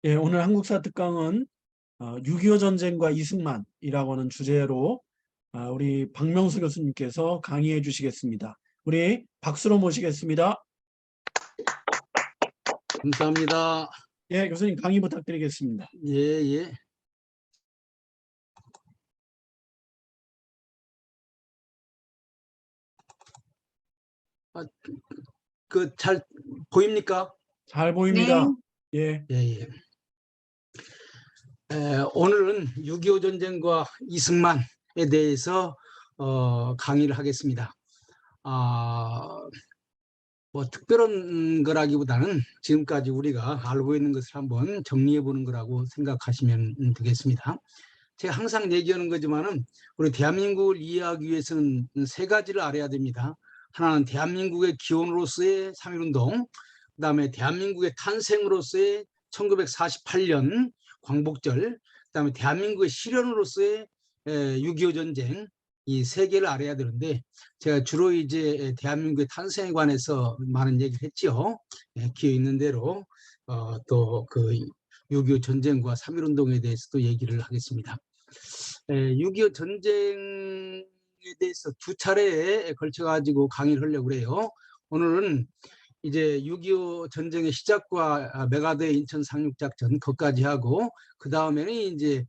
예, 오늘 한국사 특강은 6.25 전쟁과 이승만이라고 하는 주제로 우리 박명수 교수님께서 강의해 주시겠습니다. 우리 박수로 모시겠습니다. 감사합니다. 예, 교수님 강의 부탁드리겠습니다. 예, 예. 잘 보입니까? 잘 보입니다. 네. 예. 예, 예. 오늘은 6.25 전쟁과 이승만에 대해서 강의를 하겠습니다. 뭐 특별한 거라기보다는 지금까지 우리가 알고 있는 것을 한번 정리해 보는 거라고 생각하시면 되겠습니다. 제가 항상 얘기하는 거지만은 우리 대한민국을 이해하기 위해서는 세 가지를 알아야 됩니다. 하나는 대한민국의 기원으로서의 3.1운동, 그다음에 대한민국의 탄생으로서의 1948년 광복절, 그다음에 대한민국의 실현으로서의 6.25 전쟁, 이 세 개를 알아야 되는데 제가 주로 이제 대한민국의 탄생에 관해서 많은 얘기를 했죠. 기회 있는 대로 또 그 6.25 전쟁과 3.1운동에 대해서도 얘기를 하겠습니다. 6.25 전쟁에 대해서 두 차례에 걸쳐가지고 강의를 하려고 그래요. 오늘은 이제 6.25 전쟁의 시작과 메가드의 인천 상륙작전 거기까지 하고 그 다음에는 이제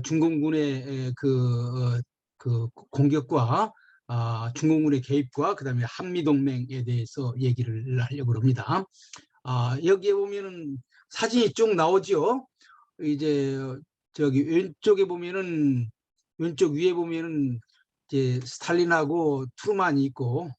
중공군의 그 공격과 중공군의 개입과 그 다음에 한미동맹에 대해서 얘기를 하려고 합니다. 여기에 보면은 사진이 쭉 나오죠. 이제 저기 왼쪽에 보면은 왼쪽 위에 보면은 이제 스탈린하고 트루만이 있고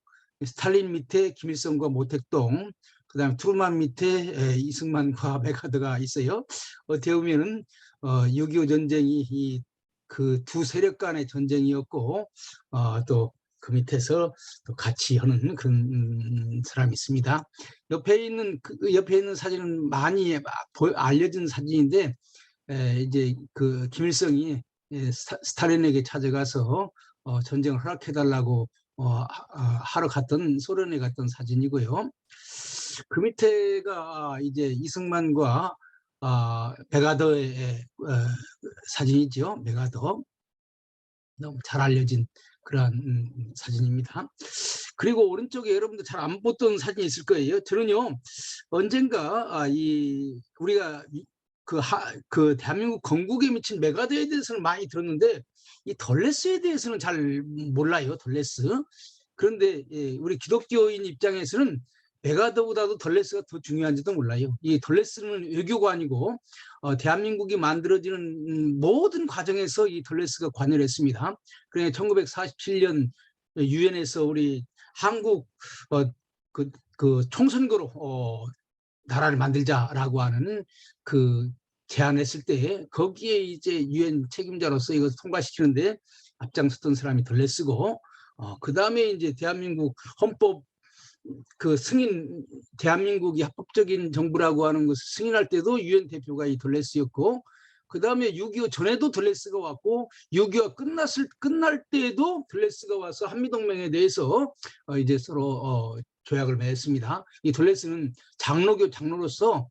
스탈린 밑에 김일성과 모택동, 그다음에 트루만 밑에 이승만과 메가드가 있어요. 어떻게 보면은 6.25 전쟁이 그 두 세력 간의 전쟁이었고 또 그 밑에서 또 같이 하는 그런 사람이 있습니다. 옆에 있는 사진은 많이 알려진 사진인데 이제 그 김일성이 스탈린에게 찾아가서 전쟁을 허락해달라고 하러 갔던 소련에 갔던 사진이고요. 그 밑에가 이제 이승만과 메가더의 사진이죠. 메가더 너무 잘 알려진 그러한 사진입니다. 그리고 오른쪽에 여러분들 잘 안 봤던 사진이 있을 거예요. 저는요 언젠가 우리가 그 대한민국 건국에 미친 메가더에 대해서는 많이 들었는데 이 덜레스에 대해서는 잘 몰라요. 덜레스. 그런데 우리 기독교인 입장에서는 메가더보다도 덜레스가 더 중요한지도 몰라요. 이 덜레스는 외교가 아니고 대한민국이 만들어지는 모든 과정에서 이 덜레스가 관여를 했습니다. 그러니까 1947년 유엔에서 우리 한국 그 총선거로 나라를 만들자라고 하는 그 제안했을 때 거기에 이제 유엔 책임자로서 이것을 통과시키는데 앞장섰던 사람이 덜레스고 그 다음에 이제 대한민국 헌법 그 승인, 대한민국이 합법적인 정부라고 하는 것을 승인할 때도 유엔 대표가 이 덜레스였고 그 다음에 6.25 전에도 덜레스가 왔고 6.25가 끝날 때에도 덜레스가 와서 한미동맹에 대해서 이제 서로 조약을 맺었습니다. 이 덜레스는 장로로서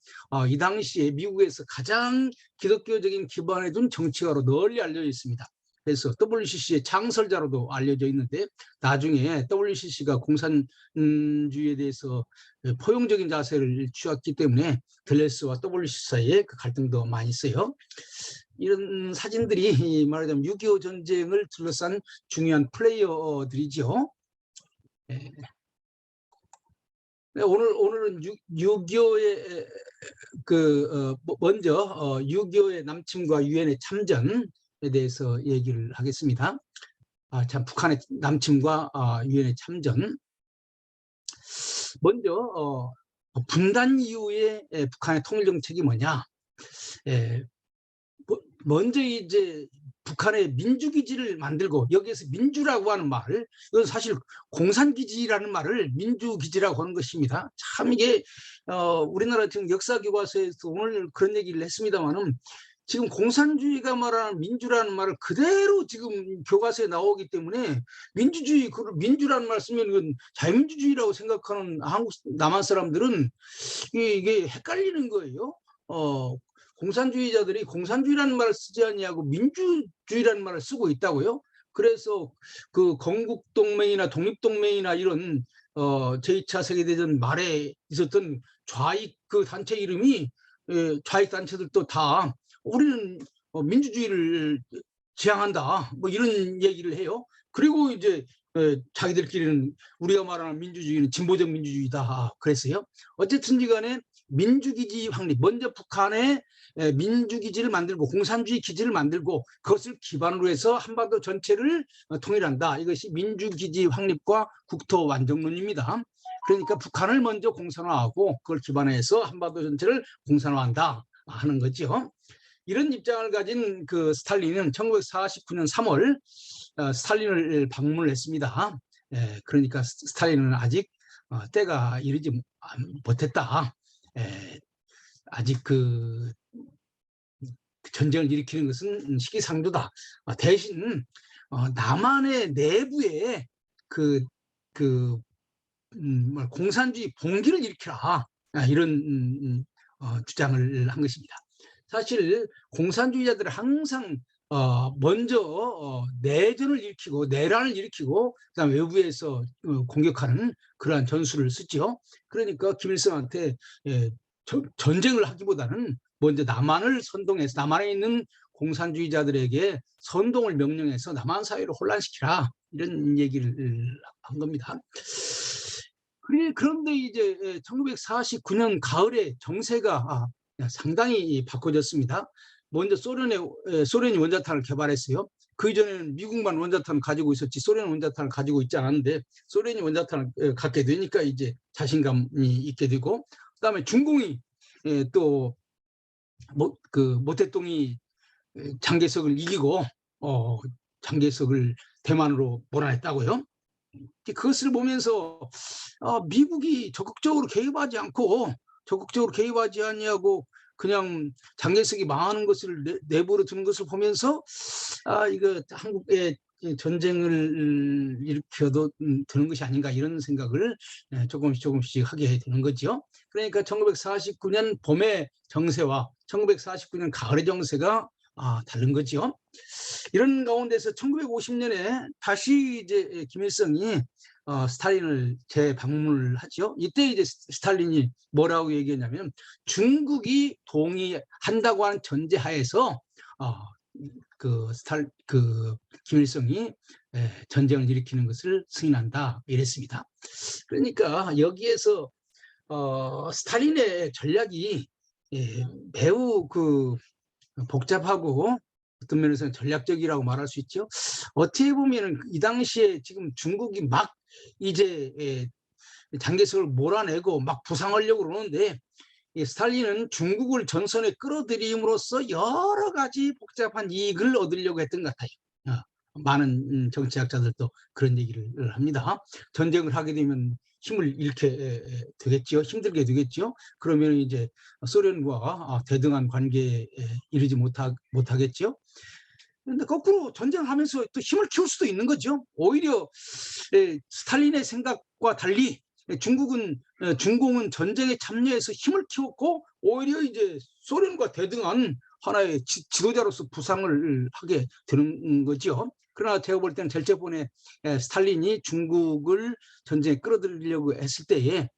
이 당시에 미국에서 가장 기독교적인 기반을 둔 정치가로 널리 알려져 있습니다. 그래서 WCC의 창설자로도 알려져 있는데 나중에 WCC가 공산주의에 대해서 포용적인 자세를 취했기 때문에 덜레스와 WCC 사이에 그 갈등도 많이 있어요. 이런 사진들이 말하자면 6.25 전쟁을 둘러싼 중요한 플레이어들이죠. 오늘은 6.25의 먼저 6.25의 남침과 유엔의 참전에 대해서 얘기를 하겠습니다. 참 북한의 남침과 유엔의 참전. 먼저 분단 이후에 북한의 통일 정책이 뭐냐? 먼저 이제 북한의 민주기지를 만들고 여기에서 민주라고 하는 말, 이건 사실 공산기지라는 말을 민주기지라고 하는 것입니다. 참 이게 우리나라 지금 역사교과서에서 오늘 그런 얘기를 했습니다만은 지금 공산주의가 말하는 민주라는 말을 그대로 지금 교과서에 나오기 때문에 민주라는 말 쓰면 이건 자유민주주의라고 생각하는 한국 남한 사람들은 이게 헷갈리는 거예요. 공산주의자들이 공산주의라는 말을 쓰지 아니하고 민주주의라는 말을 쓰고 있다고요. 그래서 그 건국동맹이나 독립동맹이나 이런 제2차 세계대전 말에 있었던 좌익 그 단체 이름이 좌익 단체들도 다 우리는 민주주의를 지향한다 뭐 이런 얘기를 해요. 그리고 이제 자기들끼리는 우리가 말하는 민주주의는 진보적 민주주의다 그랬어요. 어쨌든지 간에 민주기지 확립, 먼저 북한에 민주기지를 만들고 공산주의 기지를 만들고 그것을 기반으로 해서 한반도 전체를 통일한다. 이것이 민주기지 확립과 국토 완성론입니다. 그러니까 북한을 먼저 공산화하고 그걸 기반해서 한반도 전체를 공산화한다 하는 거죠. 이런 입장을 가진 그 스탈린은 1949년 3월 스탈린을 방문을 했습니다. 그러니까 스탈린은 아직 때가 이르지 못했다. 아직 그 전쟁을 일으키는 것은 시기상조다. 대신 남한의 내부에 공산주의 봉기를 일으키라 이런 주장을 한 것입니다. 사실 공산주의자들은 항상 먼저 내전을 일으키고 내란을 일으키고 그다음 외부에서 공격하는 그러한 전술을 쓰죠. 그러니까 김일성한테 전쟁을 하기보다는 먼저 남한을 선동해서 남한에 있는 공산주의자들에게 선동을 명령해서 남한 사회를 혼란시키라 이런 얘기를 한 겁니다. 그런데 이제 1949년 가을에 정세가 상당히 바꿔졌습니다. 먼저 소련이 원자탄을 개발했어요. 그 이전에는 미국만 원자탄을 가지고 있었지 소련은 원자탄을 가지고 있지 않았는데 소련이 원자탄을 갖게 되니까 이제 자신감이 있게 되고 그다음에 중공이 또 모태똥이 장개석을 이기고 장개석을 대만으로 몰아냈다고요. 그것을 보면서 미국이 적극적으로 개입하지 아니하고 그냥 장개석이 망하는 것을 내버려 두는 것을 보면서 이거 한국에 전쟁을 일으켜도 되는 것이 아닌가 이런 생각을 조금씩 하게 되는 거죠. 그러니까 1949년 봄의 정세와 1949년 가을의 정세가 다른 거죠. 이런 가운데서 1950년에 다시 이제 김일성이 스탈린을 재방문을 하죠. 이때 이제 스탈린이 뭐라고 얘기했냐면 중국이 동의한다고 하는 전제하에서 김일성이 전쟁을 일으키는 것을 승인한다 이랬습니다. 그러니까 여기에서 스탈린의 전략이 매우 복잡하고 어떤 면에서는 전략적이라고 말할 수 있죠. 어떻게 보면 이 당시에 지금 중국이 막 이제 장개석을 몰아내고 막 부상하려고 그러는데 스탈린은 중국을 전선에 끌어들임으로써 여러 가지 복잡한 이익을 얻으려고 했던 것 같아요. 많은 정치학자들도 그런 얘기를 합니다. 전쟁을 하게 되면 힘을 잃게 되겠죠. 힘들게 되겠죠. 그러면 이제 소련과 대등한 관계에 이르지 못하겠죠. 그런데 거꾸로 전쟁하면서 또 힘을 키울 수도 있는 거죠. 오히려 스탈린의 생각과 달리 중공은 전쟁에 참여해서 힘을 키웠고 오히려 이제 소련과 대등한 하나의 지도자로서 부상을 하게 되는 거죠. 그러나 제가 볼 때는 절제본에 스탈린이 중국을 전쟁에 끌어들이려고 했을 때에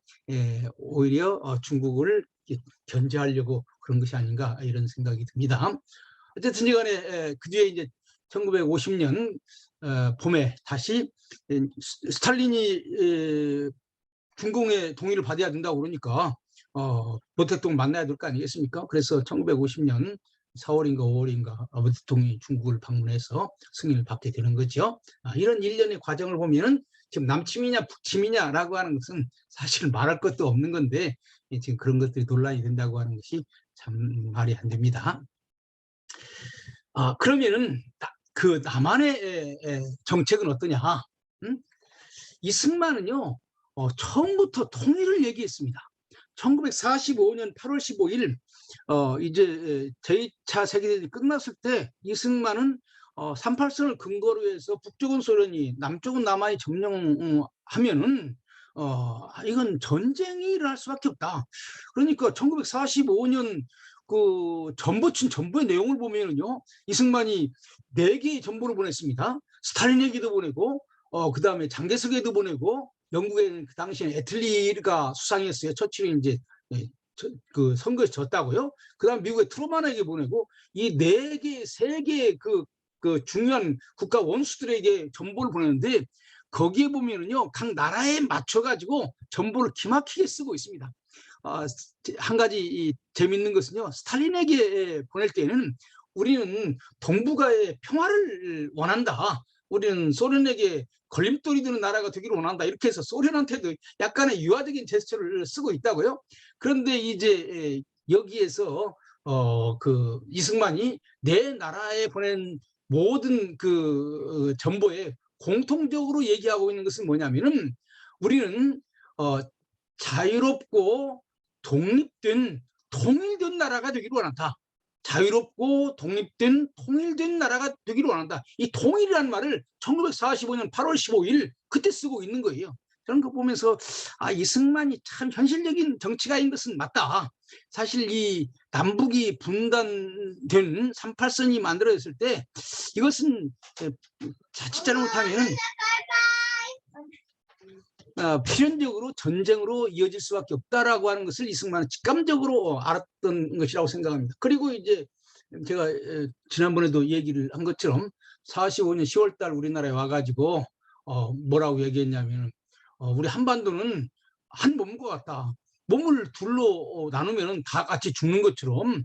오히려 중국을 견제하려고 그런 것이 아닌가 이런 생각이 듭니다. 어쨌든 간에 그 뒤에 이제 1950년 봄에 다시 스탈린이 중공의 동의를 받아야 된다고 그러니까 모태똥 만나야 될 거 아니겠습니까? 그래서 1950년 4월인가 5월인가 모태똥이 중국을 방문해서 승인을 받게 되는 거죠. 이런 일련의 과정을 보면은 지금 남침이냐 북침이냐라고 하는 것은 사실 말할 것도 없는 건데 지금 그런 것들이 논란이 된다고 하는 것이 참 말이 안 됩니다. 그러면은 그 남한의 정책은 어떠냐? 이승만은요 처음부터 통일을 얘기했습니다. 1945년 8월 15일 이제 제2차 세계대전이 끝났을 때 이승만은 38선을 근거로 해서 북쪽은 소련이 남쪽은 남한이 점령하면은 이건 전쟁이 일어날 수밖에 없다. 그러니까 1945년 그 전부의 내용을 보면은요, 이승만이 4개의 전보를 보냈습니다. 스탈린에게도 보내고, 그다음에 장개석에도 보내고, 영국에는 그 당시에 애틀리가 수상이었어요. 처칠이 이제 예, 그 선거에서 졌다고요. 그다음 미국의 트루만에게 보내고, 이 4개, 3개의 그 중요한 국가 원수들에게 전보를 보내는데, 거기에 보면은요, 각 나라에 맞춰가지고 전보를 기막히게 쓰고 있습니다. 한 가지 재밌는 것은요, 스탈린에게 보낼 때는 우리는 동북아의 평화를 원한다. 우리는 소련에게 걸림돌이 되는 나라가 되기를 원한다. 이렇게 해서 소련한테도 약간의 유화적인 제스처를 쓰고 있다고요. 그런데 이제 여기에서 그 이승만이 내 나라에 보낸 모든 그 정보에 공통적으로 얘기하고 있는 것은 뭐냐면은, 우리는 자유롭고 독립된 통일된 나라가 되기를 원한다. 자유롭고 독립된 통일된 나라가 되기를 원한다. 이 통일이라는 말을 1945년 8월 15일 그때 쓰고 있는 거예요. 저는 그거 보면서 이승만이 참 현실적인 정치가인 것은 맞다. 사실 이 남북이 분단된 38선이 만들어졌을 때 이것은 자칫 잘못하면 필연적으로 전쟁으로 이어질 수밖에 없다라고 하는 것을 이승만은 직감적으로 알았던 것이라고 생각합니다. 그리고 이제 제가 지난번에도 얘기를 한 것처럼 45년 10월 달 우리나라에 와가지고 뭐라고 얘기했냐면, 우리 한반도는 한 몸과 같다. 몸을 둘로 나누면 다 같이 죽는 것처럼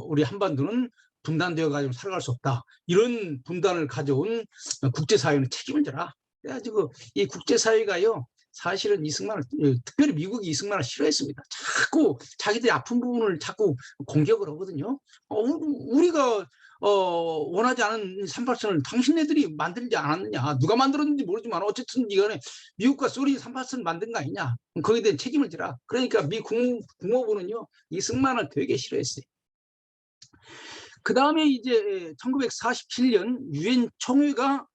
우리 한반도는 분단되어 가지고 살아갈 수 없다. 이런 분단을 가져온 국제사회는 책임을 져라. 그래가지고 이 국제사회가요, 사실은 이승만을, 특별히 미국이 이승만을 싫어했습니다. 자꾸 자기들이 아픈 부분을 자꾸 공격을 하거든요. 우리가 원하지 않은 38선을 당신네들이 만들지 않았느냐. 누가 만들었는지 모르지만 어쨌든 이간에 미국과 소련이 38선을 만든 거 아니냐. 거기에 대한 책임을 지라. 그러니까 미 국무부는요, 이승만을 되게 싫어했어요. 그 다음에 이제 1947년 유엔 총회가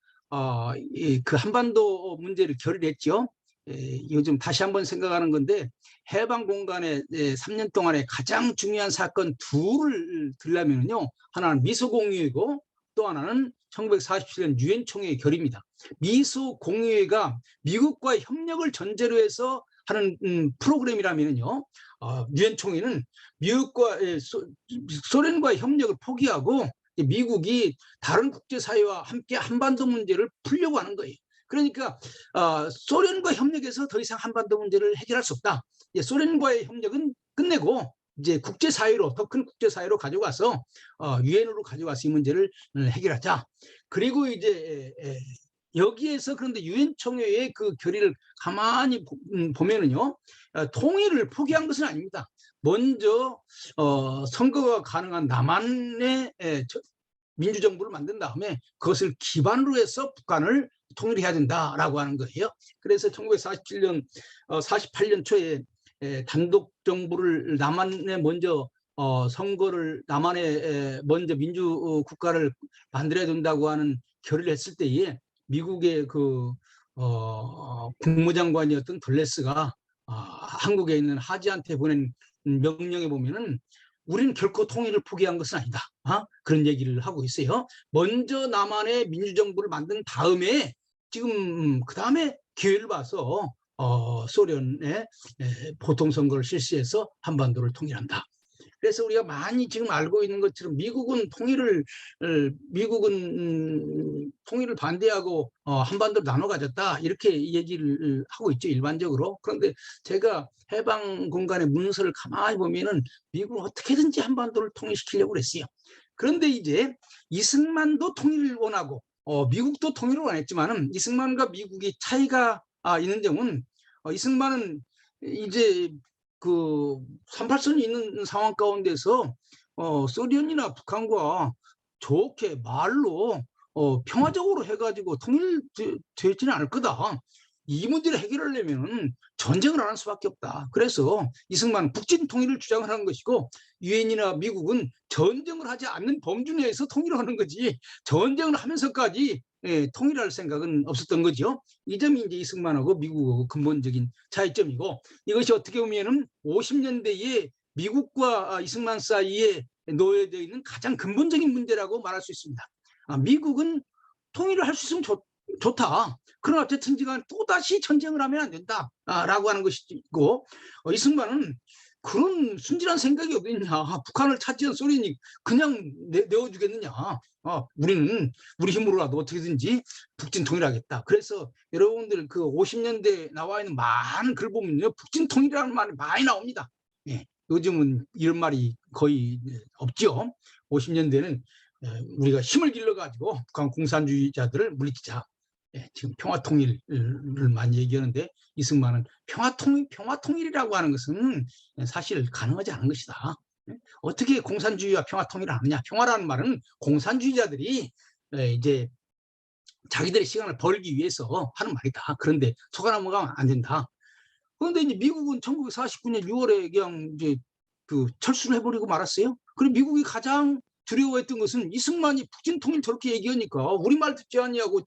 그 한반도 문제를 결의했죠. 요즘 다시 한번 생각하는 건데, 해방 공간에 3년 동안에 가장 중요한 사건 둘을 들려면요, 하나는 미소 공유회고 또 하나는 1947년 유엔 총회의 결의입니다. 미소 공유회가 미국과의 협력을 전제로 해서 하는 프로그램이라면요, 유엔 총회는 미국과 소련과의 협력을 포기하고 미국이 다른 국제사회와 함께 한반도 문제를 풀려고 하는 거예요. 그러니까 소련과 협력해서 더 이상 한반도 문제를 해결할 수 없다. 소련과의 협력은 끝내고 이제 국제사회로, 더 큰 국제사회로 가져가서 유엔으로 가져가서 이 문제를 해결하자. 그리고 이제 여기에서 그런데 유엔 총회의 그 결의를 가만히 보면은요, 통일을 포기한 것은 아닙니다. 먼저 선거가 가능한 남한의 민주정부를 만든 다음에 그것을 기반으로 해서 북한을 통일해야 된다라고 하는 거예요. 그래서 1947년 48년 초에 단독 정부를 남한에 먼저 선거를 남한에 먼저 민주 국가를 만들어야 된다고 하는 결의를 했을 때에 미국의 그 국무장관이었던 둘레스가 한국에 있는 하지한테 보낸 명령에 보면은, 우리는 결코 통일을 포기한 것은 아니다. 그런 얘기를 하고 있어요. 먼저 남한의 민주정부를 만든 다음에 지금 그 다음에 기회를 봐서 소련의 보통선거를 실시해서 한반도를 통일한다. 그래서 우리가 많이 지금 알고 있는 것처럼 미국은 통일을 반대하고 한반도를 나눠 가졌다, 이렇게 얘기를 하고 있죠, 일반적으로. 그런데 제가 해방 공간의 문서를 가만히 보면은 미국은 어떻게든지 한반도를 통일시키려고 그랬어요. 그런데 이제 이승만도 통일을 원하고 미국도 통일을 원했지만은, 이승만과 미국이 차이가 있는 점은, 이승만은 이제 그 38선이 있는 상황 가운데서 소련이나 북한과 좋게 말로 평화적으로 해가지고 통일되지는 않을 거다. 이 문제를 해결하려면 전쟁을 안 할 수밖에 없다. 그래서 이승만은 북진 통일을 주장을 하는 것이고, 유엔이나 미국은 전쟁을 하지 않는 범주 내에서 통일을 하는 거지, 전쟁을 하면서까지 통일할 생각은 없었던 거죠. 이 점이 이제 이승만하고 미국하고 근본적인 차이점이고, 이것이 어떻게 보면은 50년대에 미국과 이승만 사이에 놓여져 있는 가장 근본적인 문제라고 말할 수 있습니다. 미국은 통일을 할 수 있으면 좋다. 그러나 어쨌든지간 또다시 전쟁을 하면 안 된다라고 하는 것이고, 이승만은 그런 순진한 생각이 어디 있냐. 북한을 차지한 소련이 그냥 내어주겠느냐. 우리는 우리 힘으로라도 어떻게든지 북진 통일하겠다. 그래서 여러분들 그 50년대 나와 있는 많은 글 보면요, 북진 통일이라는 말이 많이 나옵니다. 예, 요즘은 이런 말이 거의 없죠. 50년대는 우리가 힘을 길러가지고 북한 공산주의자들을 물리치자. 지금 평화통일을 많이 얘기하는데, 이승만은 평화통일이라고 하는 것은 사실 가능하지 않은 것이다. 어떻게 공산주의와 평화통일을 하느냐. 평화라는 말은 공산주의자들이 이제 자기들의 시간을 벌기 위해서 하는 말이다. 그런데 속아 넘어가면 안 된다. 그런데 이제 미국은 1949년 6월에 그냥 이제 그 철수를 해버리고 말았어요. 그리고 미국이 가장 두려워했던 것은 이승만이 북진 통일 저렇게 얘기하니까 우리 말 듣지 않냐고,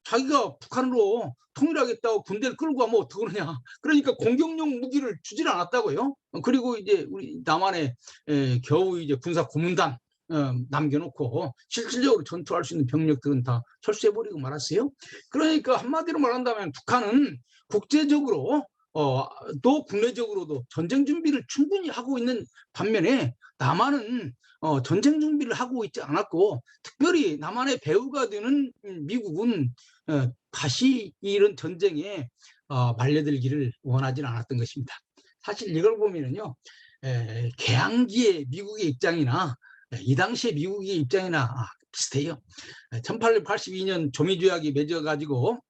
자기가 북한으로 통일하겠다고 군대를 끌고 가면 어떡하느냐. 그러니까 공격용 무기를 주질 않았다고요. 그리고 이제 우리 남한에 겨우 이제 군사 고문단 남겨놓고 실질적으로 전투할 수 있는 병력들은 다 철수해버리고 말았어요. 그러니까 한마디로 말한다면 북한은 국제적으로 또 국내적으로도 전쟁 준비를 충분히 하고 있는 반면에, 남한은 전쟁 준비를 하고 있지 않았고, 특별히 남한의 배후가 되는 미국은 다시 이런 전쟁에 말려들기를 원하지는 않았던 것입니다. 사실 이걸 보면은요, 개항기의 미국의 입장이나 이 당시의 미국의 입장이나 비슷해요. 1882년 조미조약이 맺어가지고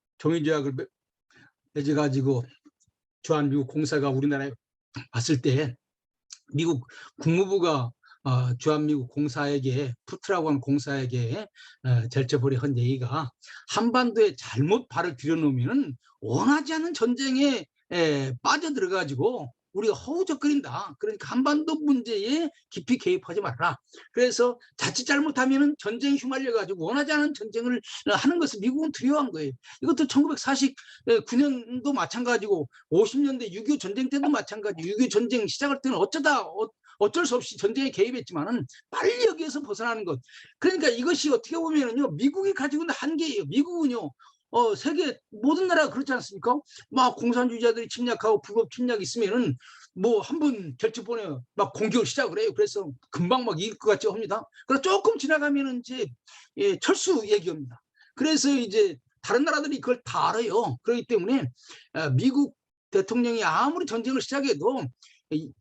주한미국 공사가 우리나라에 왔을 때, 미국 국무부가 주한미국 공사에게, 푸트라고 하는 공사에게 절제벌이 한 얘기가, 한반도에 잘못 발을 들여놓으면 원하지 않는 전쟁에 빠져들어가지고 우리가 허우적거린다. 그러니까 한반도 문제에 깊이 개입하지 말라. 그래서 자칫 잘못하면 전쟁에 휘말려가지고 원하지 않은 전쟁을 하는 것을 미국은 두려워한 거예요. 이것도 1949년도 마찬가지고, 50년대 6.25 전쟁 때도 마찬가지. 6.25 전쟁 시작할 때는 어쩔 수 없이 전쟁에 개입했지만은 빨리 여기에서 벗어나는 것. 그러니까 이것이 어떻게 보면은요, 미국이 가지고 있는 한계예요. 미국은요, 세계 모든 나라가 그렇지 않습니까? 막 공산주의자들이 침략하고 불법 침략 있으면은 뭐 한번 결집본에 막 공격을 시작을 해요. 그래서 금방 막 이길 것 같이 합니다. 그래서 조금 지나가면은 이제 철수 얘기합니다. 그래서 이제 다른 나라들이 그걸 다 알아요. 그렇기 때문에 미국 대통령이 아무리 전쟁을 시작해도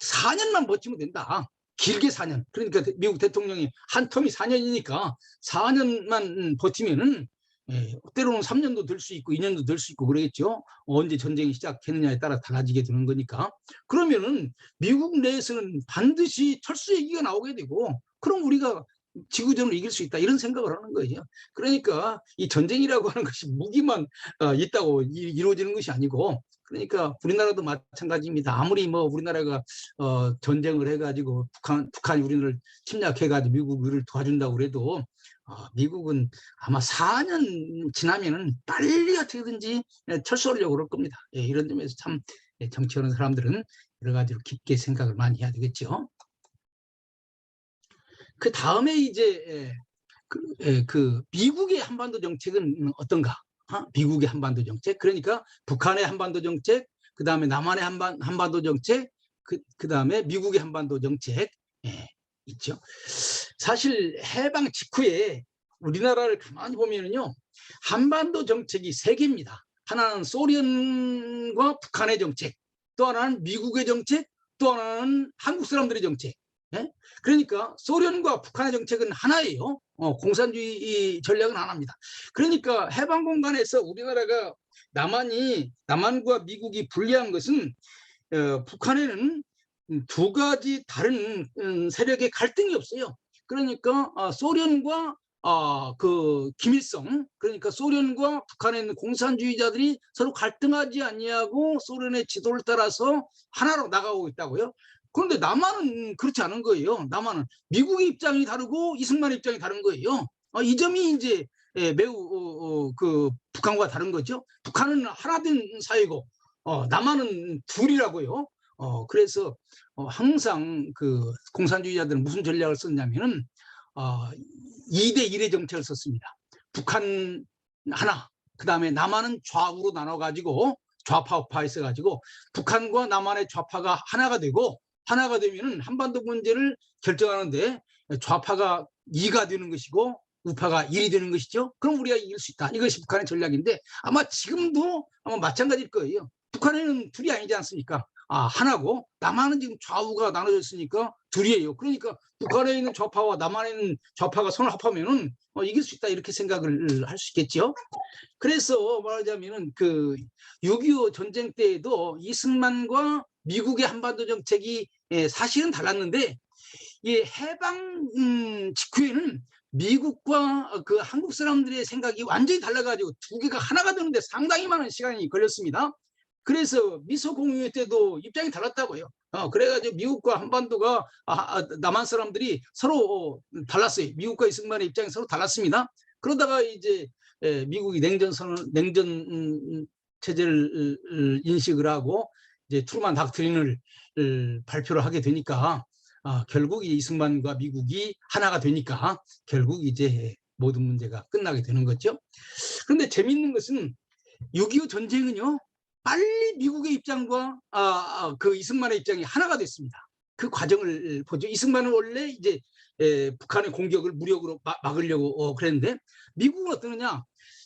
4년만 버티면 된다. 길게 4년. 그러니까 미국 대통령이 한 텀이 4년이니까 4년만 버티면은 때로는 3년도 될 수 있고 2년도 될 수 있고 그러겠죠. 언제 전쟁이 시작했느냐에 따라 달라지게 되는 거니까. 그러면은 미국 내에서는 반드시 철수 얘기가 나오게 되고, 그럼 우리가 지구전을 이길 수 있다, 이런 생각을 하는 거예요. 그러니까 이 전쟁이라고 하는 것이 무기만 있다고 이루어지는 것이 아니고, 그러니까 우리나라도 마찬가지입니다. 아무리 뭐 우리나라가 전쟁을 해가지고 북한이 우리를 침략해가지고 미국을 도와준다고 그래도 미국은 아마 4년 지나면은 빨리 어떻게든지 철수하려고 그럴 겁니다. 이런 점에서 참 정치하는 사람들은 여러 가지로 깊게 생각을 많이 해야 되겠죠. 그 다음에 이제 그 미국의 한반도 정책은 어떤가? 미국의 한반도 정책, 그러니까 북한의 한반도 정책, 그 다음에 남한의 한반도 정책, 그 다음에 미국의 한반도 정책 있죠. 사실 해방 직후에 우리나라를 가만히 보면은요, 한반도 정책이 3개입니다. 하나는 소련과 북한의 정책, 또 하나는 미국의 정책, 또 하나는 한국 사람들의 정책. 그러니까 소련과 북한의 정책은 하나예요. 공산주의 전략은 하나입니다. 그러니까 해방 공간에서 우리나라가 남한과 미국이 불리한 것은 북한에는 2가지 다른 세력의 갈등이 없어요. 그러니까 소련과 그 김일성, 그러니까 소련과 북한에 있는 공산주의자들이 서로 갈등하지 않냐고 소련의 지도를 따라서 하나로 나가고 있다고요. 그런데 남한은 그렇지 않은 거예요. 남한은 미국의 입장이 다르고 이승만 입장이 다른 거예요. 이 점이 이제 매우 그 북한과 다른 거죠. 북한은 하나 된 사회고 남한은 둘이라고요. 그래서 항상 그 공산주의자들은 무슨 전략을 썼냐면은 2대 1의 정책을 썼습니다. 북한 하나, 그 다음에 남한은 좌우로 나눠가지고 좌파 우파 있어가지고 북한과 남한의 좌파가 하나가 되면은 한반도 문제를 결정하는데 좌파가 2가 되는 것이고 우파가 1이 되는 것이죠. 그럼 우리가 이길 수 있다. 이것이 북한의 전략인데 아마 지금도 아마 마찬가지일 거예요. 북한에는 둘이 아니지 않습니까? 하나고 남한은 지금 좌우가 나눠졌으니까 둘이에요. 그러니까 북한에 있는 좌파와 남한에 있는 좌파가 손을 합하면은 이길 수 있다 이렇게 생각을 할 수 있겠죠. 그래서 말하자면은 그 6.25 전쟁 때에도 이승만과 미국의 한반도 정책이 사실은 달랐는데 이 해방 직후에는 미국과 그 한국 사람들의 생각이 완전히 달라가지고 두 개가 하나가 되는데 상당히 많은 시간이 걸렸습니다. 그래서 미소 공유회 때도 입장이 달랐다고요. 그래가지고 미국과 한반도가 남한 사람들이 서로 달랐어요. 미국과 이승만의 입장이 서로 달랐습니다. 그러다가 이제 미국이 냉전 체제를 인식을 하고 이제 트루만 닥트린을 발표를 하게 되니까 결국 이승만과 미국이 하나가 되니까 결국 이제 모든 문제가 끝나게 되는 거죠. 그런데 재미있는 것은 6.25 전쟁은요. 빨리 미국의 입장과 그 이승만의 입장이 하나가 됐습니다. 그 과정을 보죠. 이승만은 원래 이제 북한의 공격을 무력으로 막으려고 그랬는데 미국은 어떠느냐?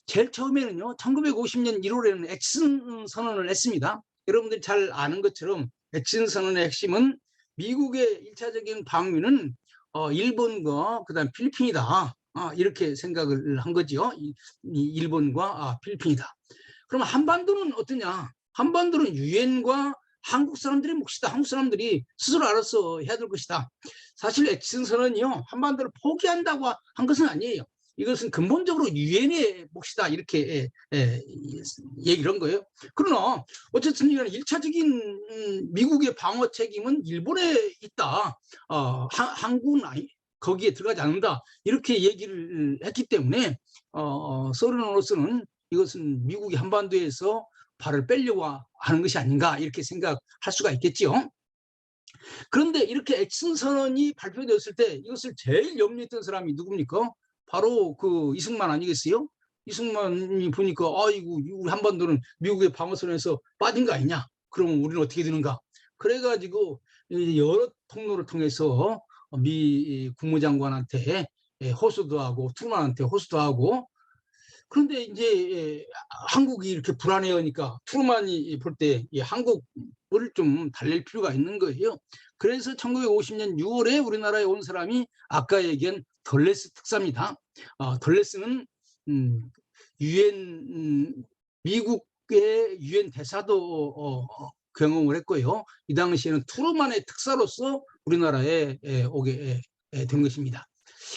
제일 처음에는요. 1950년 1월에는 엑슨 선언을 했습니다. 여러분들이 잘 아는 것처럼 엑슨 선언의 핵심은 미국의 1차적인 방위는 일본과 그다음 필리핀이다. 이렇게 생각을 한 거죠. 일본과 필리핀이다. 그럼 한반도는 어떠냐? 한반도는 유엔과 한국 사람들의 몫이다. 한국 사람들이 스스로 알아서 해야 될 것이다. 사실 엑슨 선언이요. 한반도를 포기한다고 한 것은 아니에요. 이것은 근본적으로 유엔의 몫이다. 이렇게 얘기를 한 거예요. 그러나 어쨌든 1차적인 미국의 방어 책임은 일본에 있다. 한국은 거기에 들어가지 않는다. 이렇게 얘기를 했기 때문에 소련으로서는 이것은 미국이 한반도에서 발을 빼려고 하는 것이 아닌가 이렇게 생각할 수가 있겠지요. 그런데 이렇게 엑슨 선언이 발표되었을 때 이것을 제일 염려했던 사람이 누굽니까? 바로 그 이승만 아니겠어요? 이승만이 보니까 아이고 우리 한반도는 미국의 방어선에서 빠진 거 아니냐? 그러면 우리는 어떻게 되는가? 그래가지고 여러 통로를 통해서 미 국무장관한테 호소도 하고 트루만한테 호소도 하고 그런데 이제 한국이 이렇게 불안해하니까 트루만이 볼 때 한국을 좀 달랠 필요가 있는 거예요. 그래서 1950년 6월에 우리나라에 온 사람이 아까 얘기한 덜레스 특사입니다. 덜레스는 유엔 미국의 유엔 대사도 경험을 했고요. 이 당시에는 트루만의 특사로서 우리나라에 오게 된 것입니다.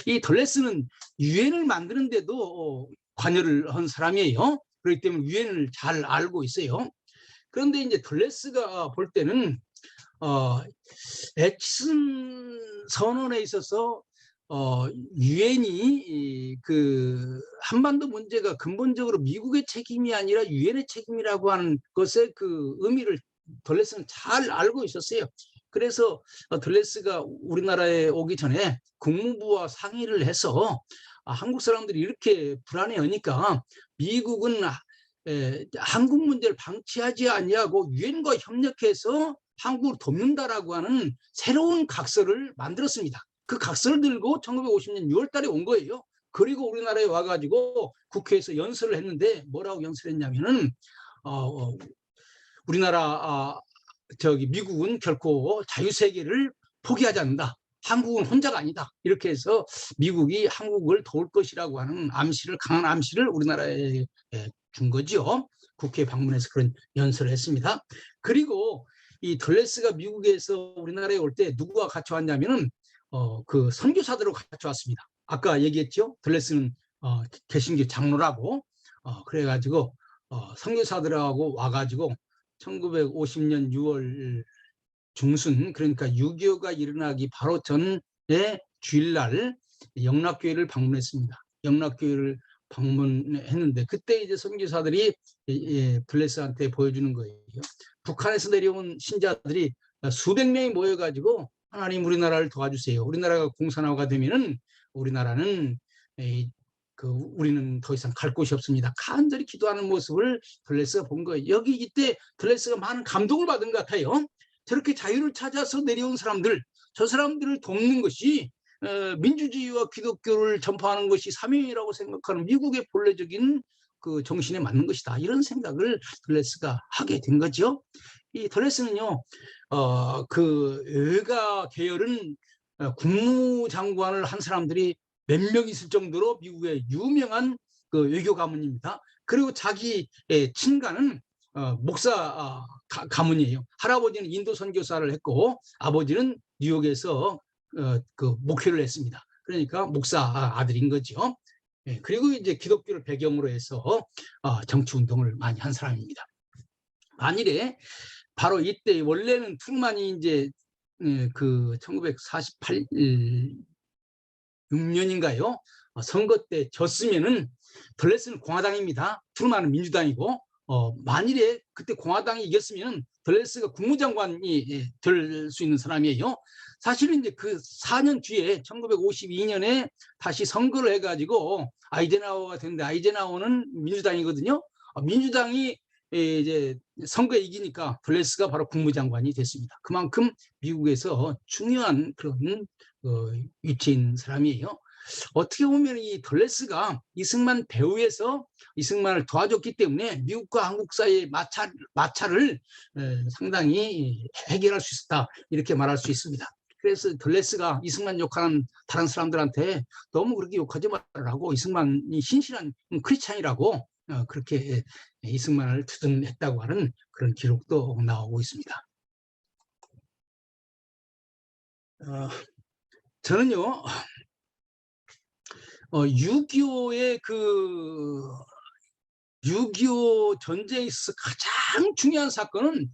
이 덜레스는 유엔을 만드는데도 관여를 한 사람이에요. 그렇기 때문에 유엔을 잘 알고 있어요. 그런데 이제 덜레스가 볼 때는 엑슨 선언에 있어서 유엔이 그 한반도 문제가 근본적으로 미국의 책임이 아니라 유엔의 책임이라고 하는 것의 그 의미를 덜레스는 잘 알고 있었어요. 그래서 덜레스가 우리나라에 오기 전에 국무부와 상의를 해서 한국 사람들이 이렇게 불안해하니까 미국은 한국 문제를 방치하지 아니하고 유엔과 협력해서 한국을 돕는다라고 하는 새로운 각서를 만들었습니다. 그 각서를 들고 1950년 6월 달에 온 거예요. 그리고 우리나라에 와가지고 국회에서 연설을 했는데 뭐라고 연설했냐면은 우리나라 미국은 결코 자유세계를 포기하지 않는다. 한국은 혼자가 아니다. 이렇게 해서 미국이 한국을 도울 것이라고 하는 강한 암시를 우리나라에 준 거죠. 국회에 방문해서 그런 연설을 했습니다. 그리고 이 덜레스가 미국에서 우리나라에 올 때 누구와 같이 왔냐면은 그 선교사들하고 같이 왔습니다. 아까 얘기했죠. 덜레스는 개신교 장로라고 그래가지고 선교사들하고 와가지고 1950년 6월 중순 그러니까 6.25가 일어나기 바로 전에 주일날 영락교회를 방문했습니다. 영락교회를 방문했는데 그때 이제 선교사들이 블레스한테 보여주는 거예요. 북한에서 내려온 신자들이 수백 명이 모여가지고 하나님 우리나라를 도와주세요. 우리나라가 공산화가 되면은 우리나라는 우리는 더 이상 갈 곳이 없습니다. 간절히 기도하는 모습을 들레스가 본 거예요. 여기 이때 들레스가 많은 감동을 받은 것 같아요. 저렇게 자유를 찾아서 내려온 사람들, 저 사람들을 돕는 것이 민주주의와 기독교를 전파하는 것이 사명이라고 생각하는 미국의 본래적인 그 정신에 맞는 것이다. 이런 생각을 들레스가 하게 된 거죠. 이 들레스는요, 그 외가 계열은 국무장관을 한 사람들이 몇 명 있을 정도로 미국의 유명한 그 외교 가문입니다. 그리고 자기 친가는 목사 가문이에요. 할아버지는 인도 선교사를 했고 아버지는 뉴욕에서 그 목회를 했습니다. 그러니까 목사 아들인 거죠. 그리고 이제 기독교를 배경으로 해서 정치 운동을 많이 한 사람입니다. 만일에 바로 이때 원래는 트루만이 이제 그 1948-6년인가요? 선거 때 졌으면은 들레스는 공화당입니다. 트루만은 민주당이고 만일에 그때 공화당이 이겼으면 들레스가 국무장관이 될 수 있는 사람이에요. 사실은 이제 그 4년 뒤에 1952년에 다시 선거를 해가지고 아이젠하워가 됐는데 아이젠하워는 민주당이거든요. 민주당이 이제 선거에 이기니까 들레스가 바로 국무장관이 됐습니다. 그만큼 미국에서 중요한 그런 위치인 사람이에요. 어떻게 보면 이 들레스가 이승만 배후에서 이승만을 도와줬기 때문에 미국과 한국 사이의 마찰을 상당히 해결할 수 있었다 이렇게 말할 수 있습니다. 그래서 들레스가 이승만 욕하는 다른 사람들한테 너무 그렇게 욕하지 말라고 이승만이 신실한 크리스찬이라고 그렇게 이승만을 투둔했다고 하는 그런 기록도 나오고 있습니다. 저는요 6.25의 그 6.25 전쟁에 있어서 가장 중요한 사건은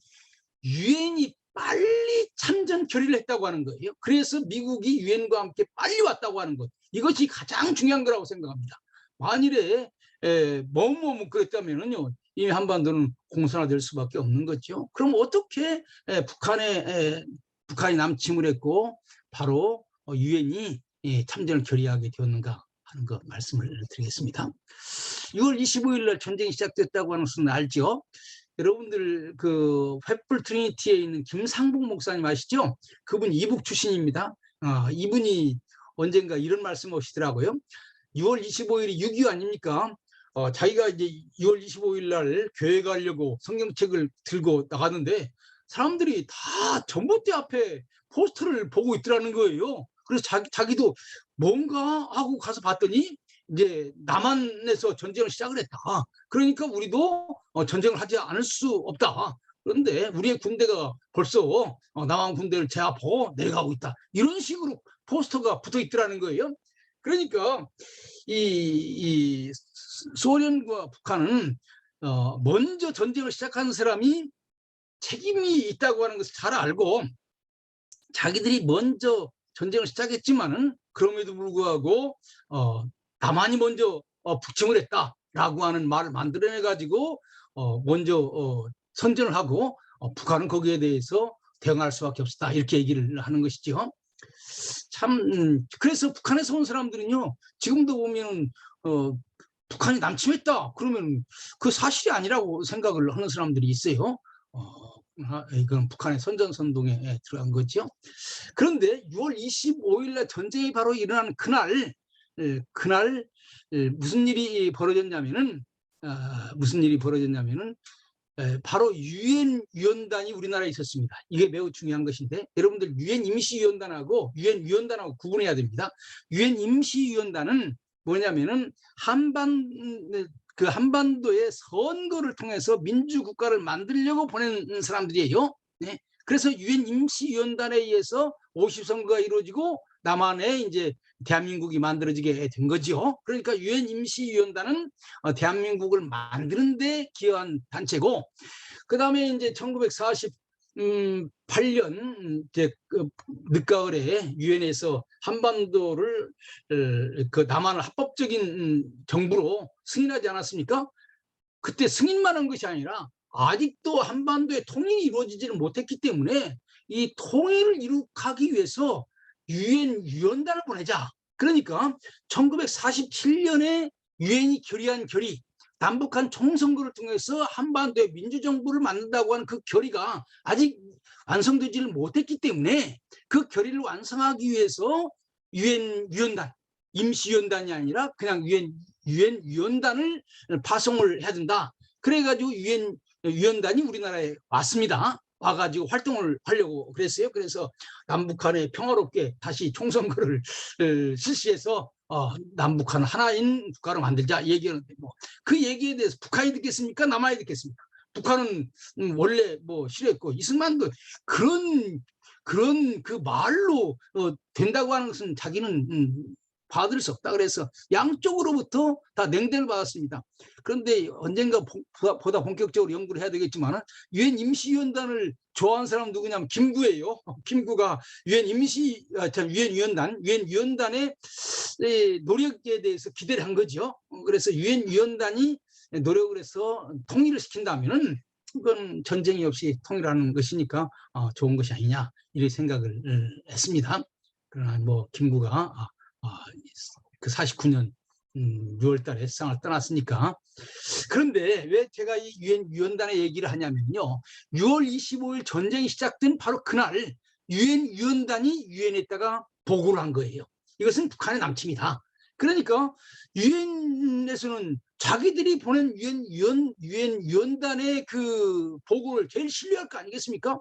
유엔이 빨리 참전 결의를 했다고 하는 거예요. 그래서 미국이 유엔과 함께 빨리 왔다고 하는 것, 이것이 가장 중요한 거라고 생각합니다. 만일에 머뭇 그랬다면요 이미 한반도는 공산화될 수밖에 없는 거죠. 그럼 어떻게 북한이 남침을 했고 바로 유엔이 참전을 결의하게 되었는가 하는 거 말씀을 드리겠습니다. 6월 25일 날 전쟁이 시작됐다고 하는 것은 알죠. 여러분들 그 횃불 트리니티에 있는 김상복 목사님 아시죠? 그분 이북 출신입니다. 이분이 언젠가 이런 말씀 하시더라고요. 6월 25일이 6.25 아닙니까? 자기가 이제 6월 25일 날 교회 가려고 성경책을 들고 나갔는데 사람들이 다 전봇대 앞에 포스터를 보고 있더라는 거예요. 그래서 자기도 뭔가 하고 가서 봤더니 이제 남한에서 전쟁을 시작을 했다. 그러니까 우리도 전쟁을 하지 않을 수 없다. 그런데 우리의 군대가 벌써 남한 군대를 제압하고 내려가고 있다. 이런 식으로 포스터가 붙어 있더라는 거예요. 그러니까 이 소련과 북한은 먼저 전쟁을 시작한 사람이 책임이 있다고 하는 것을 잘 알고 자기들이 먼저 전쟁을 시작했지만은 그럼에도 불구하고 남한이 먼저 북침을 했다라고 하는 말을 만들어내 가지고 먼저 선전을 하고 북한은 거기에 대해서 대응할 수밖에 없었다 이렇게 얘기를 하는 것이죠. 참 그래서 북한에서 온 사람들은요 지금도 보면 북한이 남침했다 그러면 그 사실이 아니라고 생각을 하는 사람들이 있어요. 이건 북한의 선전선동에 들어간 거죠. 그런데 6월 25일 날 전쟁이 바로 일어난 그날 무슨 일이 벌어졌냐면은 바로 유엔 위원단이 우리나라에 있었습니다. 이게 매우 중요한 것인데 여러분들 유엔 임시위원단하고 유엔 위원단하고 구분해야 됩니다. 유엔 임시위원단은 뭐냐면은 한반도의 선거를 통해서 민주국가를 만들려고 보낸 사람들이에요. 네. 그래서 유엔 임시위원단에 의해서 50선거가 이루어지고 남한에 이제 대한민국이 만들어지게 된 거죠. 그러니까 유엔 임시위원단은 대한민국을 만드는 데 기여한 단체고 그다음에 이제 1948년 이제 그 늦가을에 유엔에서 한반도를 그 남한을 합법적인 정부로 승인하지 않았습니까? 그때 승인만 한 것이 아니라 아직도 한반도의 통일이 이루어지지는 못했기 때문에 이 통일을 이룩하기 위해서 유엔 유연단을 보내자. 그러니까 1947년에 유엔이 결의한 결의, 남북한 총선거를 통해서 한반도에 민주정부를 만든다고 하는 그 결의가 아직 완성되지를 못했기 때문에 그 결의를 완성하기 위해서 유엔 유연단, 임시유연단이 아니라 그냥 유엔 유연단을 파송을 해야 된다. 그래가지고 유엔 유연단이 우리나라에 왔습니다. 와가지고 활동을 하려고 그랬어요. 그래서 남북한에 평화롭게 다시 총선거를 실시해서 남북한 하나인 국가로 만들자 얘기하는데 그 얘기에 대해서 북한이 듣겠습니까? 남한이 듣겠습니까? 북한은 원래 싫어했고 이승만도 그런 그 말로 된다고 하는 것은 자기는 받을 수 없다. 그래서 양쪽으로부터 다 냉대를 받았습니다. 그런데 언젠가 보다 본격적으로 연구를 해야 되겠지만 유엔 임시위원단을 좋아하는 사람 누구냐면 김구예요. 김구가 유엔 유연단의 노력에 대해서 기대를 한 거죠. 그래서 유엔 유연단이 노력을 해서 통일을 시킨다면은 그건 전쟁이 없이 통일하는 것이니까 좋은 것이 아니냐 이런 생각을 했습니다. 그러나 김구가 그 49년 6월 달에 세상을 떠났으니까. 그런데 왜 제가 이 유엔 유연단의 얘기를 하냐면요. 6월 25일 전쟁이 시작된 바로 그날 유엔 유연단이 유엔에다가 보고를 한 거예요. 이것은 북한의 남침이다. 그러니까 유엔에서는 자기들이 보낸 유엔 유연단의 그 보고를 제일 신뢰할 거 아니겠습니까?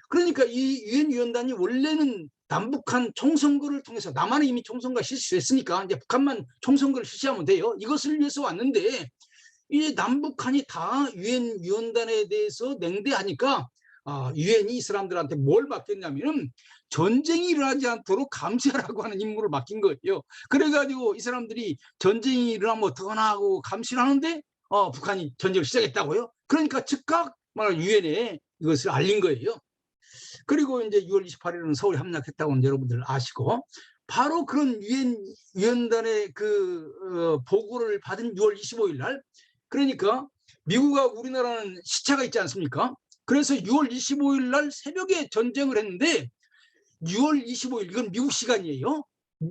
그러니까 이 유엔 유연단이 원래는 남북한 총선거를 통해서 남한은 이미 총선거가 실시됐으니까 이제 북한만 총선거를 실시하면 돼요. 이것을 위해서 왔는데 이 남북한이 다 유엔 유연단에 대해서 냉대하니까 유엔이 이 사람들한테 뭘 맡겼냐면은 전쟁이 일어나지 않도록 감시하라고 하는 임무를 맡긴 거예요. 그래가지고 이 사람들이 전쟁이 일어나면 어떡하나 하고 감시를 하는데 북한이 전쟁을 시작했다고요. 그러니까 즉각 유엔에 이것을 알린 거예요. 그리고 이제 6월 28일은 서울에 함락했다고는 여러분들 아시고 바로 그런 유엔 유연단의 그 보고를 받은 6월 25일 날 그러니까 미국하고 우리나라는 시차가 있지 않습니까? 그래서 6월 25일 날 새벽에 전쟁을 했는데 6월 25일 이건 미국 시간이에요.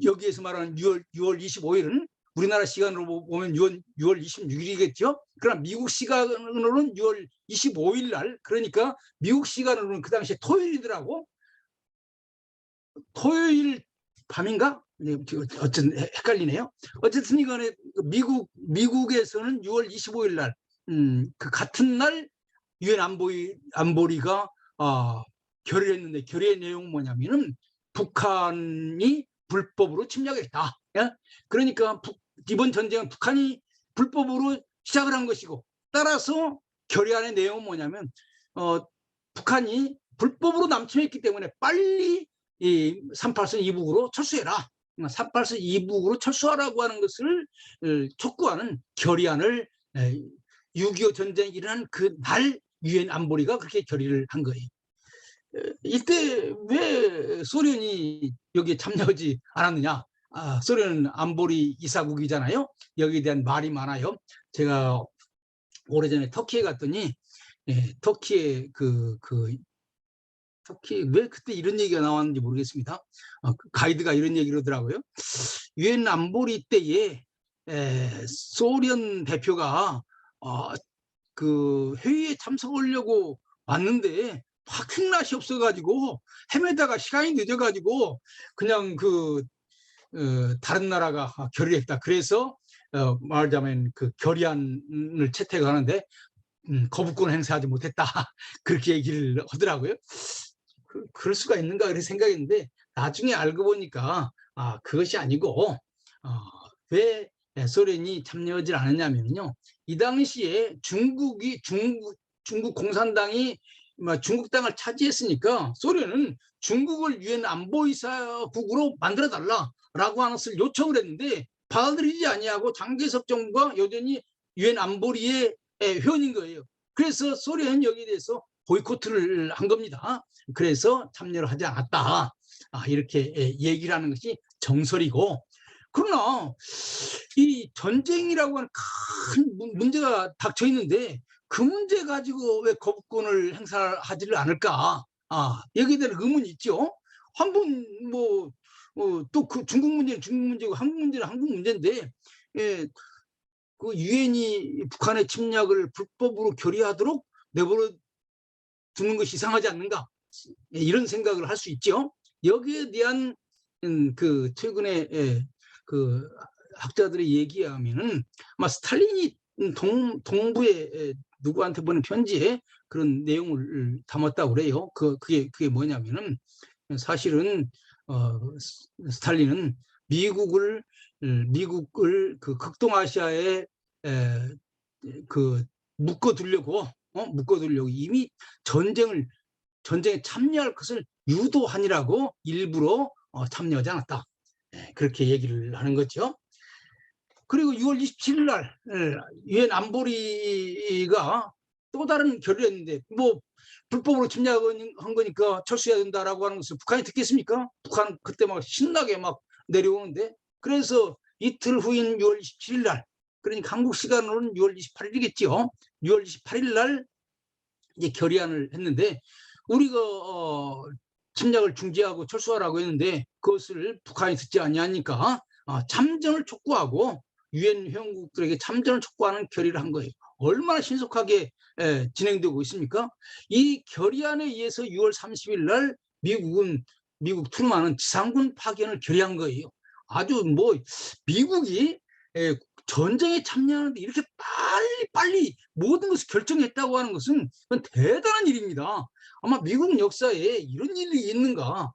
여기에서 말하는 6월 25일은 우리나라 시간으로 보면 6월 26일이겠죠. 그러나 미국 시간으로는 6월 25일 날 그러니까 미국 시간으로는 그 당시에 토요일이더라고. 토요일 밤인가? 어쨌든 헷갈리네요. 어쨌든 이거는 미국에서는 6월 25일 날 그 같은 날 유엔 안보리가 결의했는데 결의의 내용은 뭐냐면은 북한이 불법으로 침략했다. 예? 그러니까 이번 전쟁은 북한이 불법으로 시작을 한 것이고 따라서 결의안의 내용은 뭐냐면 북한이 불법으로 남침했기 때문에 빨리 이 38선 이북으로 철수해라. 38선 이북으로 철수하라고 하는 것을 촉구하는 결의안을 6.25 전쟁이 일어난 그날 유엔 안보리가 그렇게 결의를 한 거예요. 이때 왜 소련이 여기에 참여하지 않았느냐? 소련은 안보리 이사국이잖아요. 여기에 대한 말이 많아요. 제가 오래전에 터키에 갔더니 터키에 터키 왜 그때 이런 얘기가 나왔는지 모르겠습니다. 가이드가 이런 얘기를 하더라고요. 유엔 안보리 때에 소련 대표가 그 회의에 참석하려고 왔는데 파킹랏이 없어가지고 헤매다가 시간이 늦어가지고 그냥 다른 나라가 결의했다. 그래서 말하자면 그 결의안을 채택하는데 거부권 행사하지 못했다. 그렇게 얘기를 하더라고요. 그럴 수가 있는가 그렇게 생각했는데 나중에 알고 보니까 그것이 아니고 왜 소련이 참여하지 않았냐면요. 이 당시에 중국 공산당이 중국 땅을 차지했으니까 소련은 중국을 유엔 안보이사국으로 만들어달라라고 하는 것을 요청을 했는데 받아들이지 아니하고 장개석 정부가 여전히 유엔 안보리의 회원인 거예요. 그래서 소련은 여기에 대해서 보이콧을 한 겁니다. 그래서 참여를 하지 않았다. 이렇게 얘기를 하는 것이 정설이고 그러나 이 전쟁이라고 하는 큰 문제가 닥쳐 있는데 그 문제 가지고 왜 거부권을 행사하지를 않을까? 여기에 대한 의문이 있죠. 한번 또 그 중국 문제는 중국 문제고 한국 문제는 한국 문제인데, 예, 그 유엔이 북한의 침략을 불법으로 결의하도록 내버려 두는 것이 이상하지 않는가, 이런 생각을 할 수 있죠. 여기에 대한 그 최근에 그 학자들의 얘기에 하면은 아마 스탈린이 동부에 누구한테 보낸 편지에 그런 내용을 담았다고 그래요. 그게 뭐냐면은 사실은 스탈린은 미국을 그 극동아시아에 그 묶어두려고 이미 전쟁에 참여할 것을 유도하니라고 일부러 참여하지 않았다. 그렇게 얘기를 하는 거죠. 그리고 6월 27일 날 유엔 안보리가 또 다른 결의를 했는데, 뭐 불법으로 침략한 거니까 철수해야 된다라고 하는 것을 북한이 듣겠습니까? 북한은 그때 막 신나게 막 내려오는데, 그래서 이틀 후인 6월 27일 날, 그러니까 한국 시간으로는 6월 28일이겠죠. 6월 28일 날 이제 결의안을 했는데, 우리가 침략을 중지하고 철수하라고 했는데 그것을 북한이 듣지 아니하니까 참전을 촉구하고 유엔 회원국들에게 참전을 촉구하는 결의를 한 거예요. 얼마나 신속하게 진행되고 있습니까? 이 결의안에 의해서 6월 30일 날 미국 트루만은 지상군 파견을 결의한 거예요. 아주 미국이 전쟁에 참여하는데 이렇게 빨리 모든 것을 결정했다고 하는 것은 대단한 일입니다. 아마 미국 역사에 이런 일이 있는가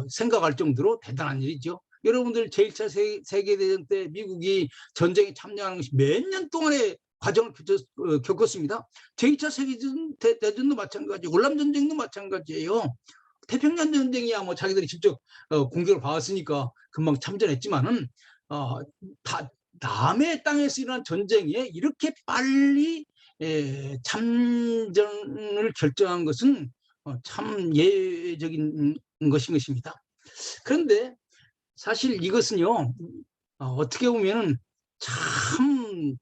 생각할 정도로 대단한 일이죠. 여러분들 제1차 세계대전 때 미국이 전쟁에 참여하는 것이 몇 년 동안의 과정을 겪었습니다. 제2차 세계대전도 마찬가지고 월남전쟁도 마찬가지예요. 태평양 전쟁이야 뭐 자기들이 직접 공격을 받았으니까 금방 참전했지만은 남의 땅에서 일어난 전쟁에 이렇게 빨리 참전을 결정한 것은 참 예외적인 것인 것입니다. 그런데 사실 이것은요, 어떻게 보면은 참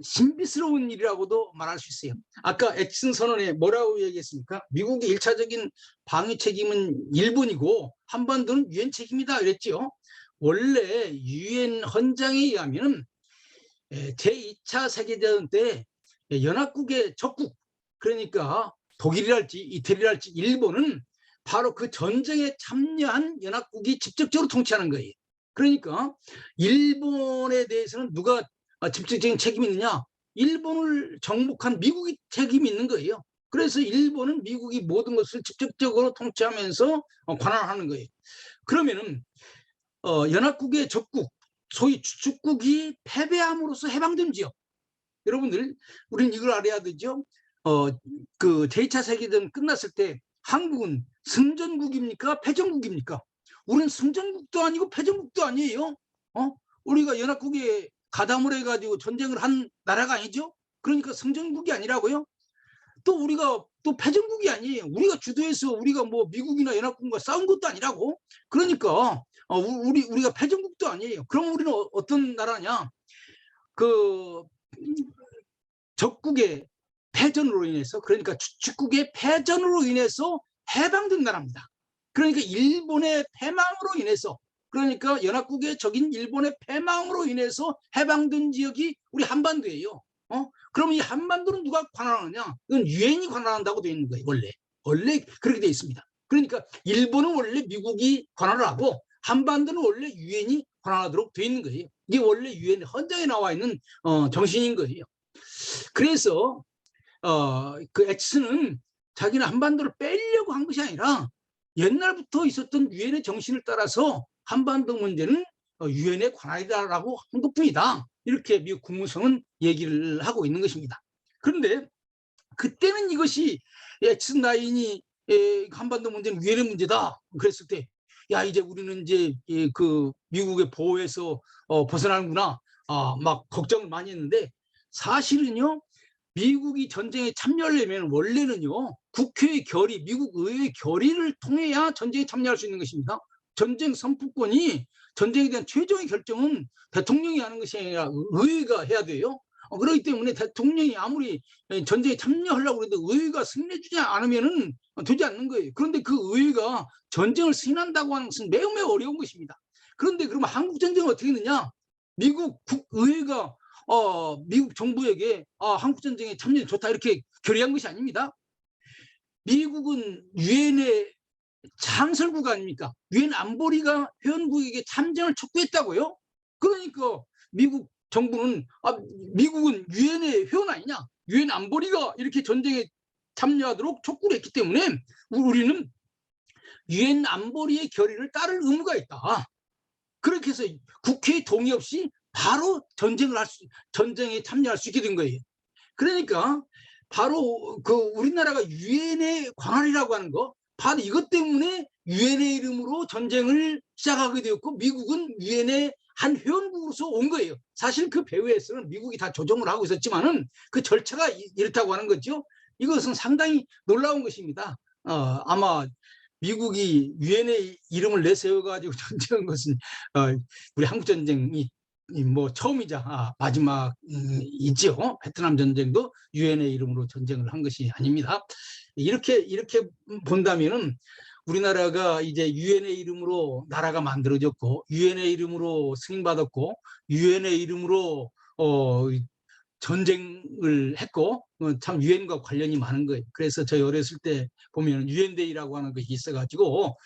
신비스러운 일이라고도 말할 수 있어요. 아까 에치슨 선언에 뭐라고 얘기했습니까? 미국의 1차적인 방위 책임은 일본이고 한반도는 유엔 책임이다 이랬죠. 원래 유엔 헌장에 의하면 제2차 세계대전 때 연합국의 적국, 그러니까 독일이랄지 이태리랄지 일본은 바로 그 전쟁에 참여한 연합국이 직접적으로 통치하는 거예요. 그러니까 일본에 대해서는 누가 직접적인 책임이 있느냐? 일본을 정복한 미국이 책임이 있는 거예요. 그래서 일본은 미국이 모든 것을 직접적으로 통치하면서 관할하는 거예요. 그러면은 연합국의 적국, 소위 주축국이 패배함으로써 해방된 지역. 여러분들, 우리는 이걸 알아야 되죠. 그 제2차 세계대전 끝났을 때 한국은 승전국입니까? 패전국입니까? 우리는 승전국도 아니고 패전국도 아니에요. 우리가 연합국에 가담을 해가지고 전쟁을 한 나라가 아니죠. 그러니까 승전국이 아니라고요. 또 우리가 또 패전국이 아니에요. 우리가 주도해서 우리가 뭐 미국이나 연합국과 싸운 것도 아니라고. 그러니까 우리가 패전국도 아니에요. 그럼 우리는 어떤 나라냐? 그 적국의 패전으로 인해서, 그러니까 주축국의 패전으로 인해서 해방된 나라입니다. 그러니까 일본의 패망으로 인해서, 그러니까 연합국의 적인 일본의 패망으로 인해서 해방된 지역이 우리 한반도예요. 그럼 이 한반도는 누가 관할하느냐? 이건 유엔이 관할한다고 되어 있는 거예요. 원래 그렇게 되어 있습니다. 그러니까 일본은 원래 미국이 관할을 하고 한반도는 원래 유엔이 관할하도록 되어 있는 거예요. 이게 원래 유엔 헌장에 나와 있는 정신인 거예요. 그래서 그 에치슨은 자기는 한반도를 빼려고 한 것이 아니라 옛날부터 있었던 유엔의 정신을 따라서 한반도 문제는 유엔의 관할이다라고 한 것뿐이다. 이렇게 미국 국무성은 얘기를 하고 있는 것입니다. 그런데 그때는 이것이 에치슨 라인이 한반도 문제는 유엔의 문제다 그랬을 때, 야 이제 우리는 이제 그 미국의 보호에서 벗어나는구나 막 걱정을 많이 했는데, 사실은요 미국이 전쟁에 참여하려면 원래는요 국회의 결의, 미국 의회의 결의를 통해야 전쟁에 참여할 수 있는 것입니다. 전쟁 선포권이, 전쟁에 대한 최종의 결정은 대통령이 하는 것이 아니라 의회가 해야 돼요. 그렇기 때문에 대통령이 아무리 전쟁에 참여하려고 해도 의회가 승인해주지 않으면은 되지 않는 거예요. 그런데 그 의회가 전쟁을 승인한다고 하는 것은 매우 매우 어려운 것입니다. 그런데 그러면 한국 전쟁은 어떻게 했느냐? 미국 국의회가 미국 정부에게 한국 전쟁에 참여해 좋다 이렇게 결의한 것이 아닙니다. 미국은 유엔의 창설국 아닙니까? 유엔 안보리가 회원국에게 참전을 촉구했다고요? 그러니까 미국 정부는 미국은 유엔의 회원 아니냐? 유엔 안보리가 이렇게 전쟁에 참여하도록 촉구를 했기 때문에 우리는 유엔 안보리의 결의를 따를 의무가 있다. 그렇게 해서 국회의 동의 없이 바로 전쟁에 참여할 수 있게 된 거예요. 그러니까 바로 그 우리나라가 유엔의 광활이라고 하는 거, 바로 이것 때문에 유엔의 이름으로 전쟁을 시작하게 되었고 미국은 유엔의 한 회원국으로서 온 거예요. 사실 그 배후에서는 미국이 다 조정을 하고 있었지만은 그 절차가 이렇다고 하는 거죠. 이것은 상당히 놀라운 것입니다. 아마 미국이 유엔의 이름을 내세워가지고 전쟁한 것은 우리 한국 전쟁이 뭐 처음이자 마지막이지요. 베트남 전쟁도 유엔의 이름으로 전쟁을 한 것이 아닙니다. 이렇게 본다면은 우리나라가 이제 유엔의 이름으로 나라가 만들어졌고 유엔의 이름으로 승인받았고 유엔의 이름으로 전쟁을 했고 참 유엔과 관련이 많은 거예요. 그래서 저희 어렸을 때 보면 유엔데이라고 하는 것이 있어가지고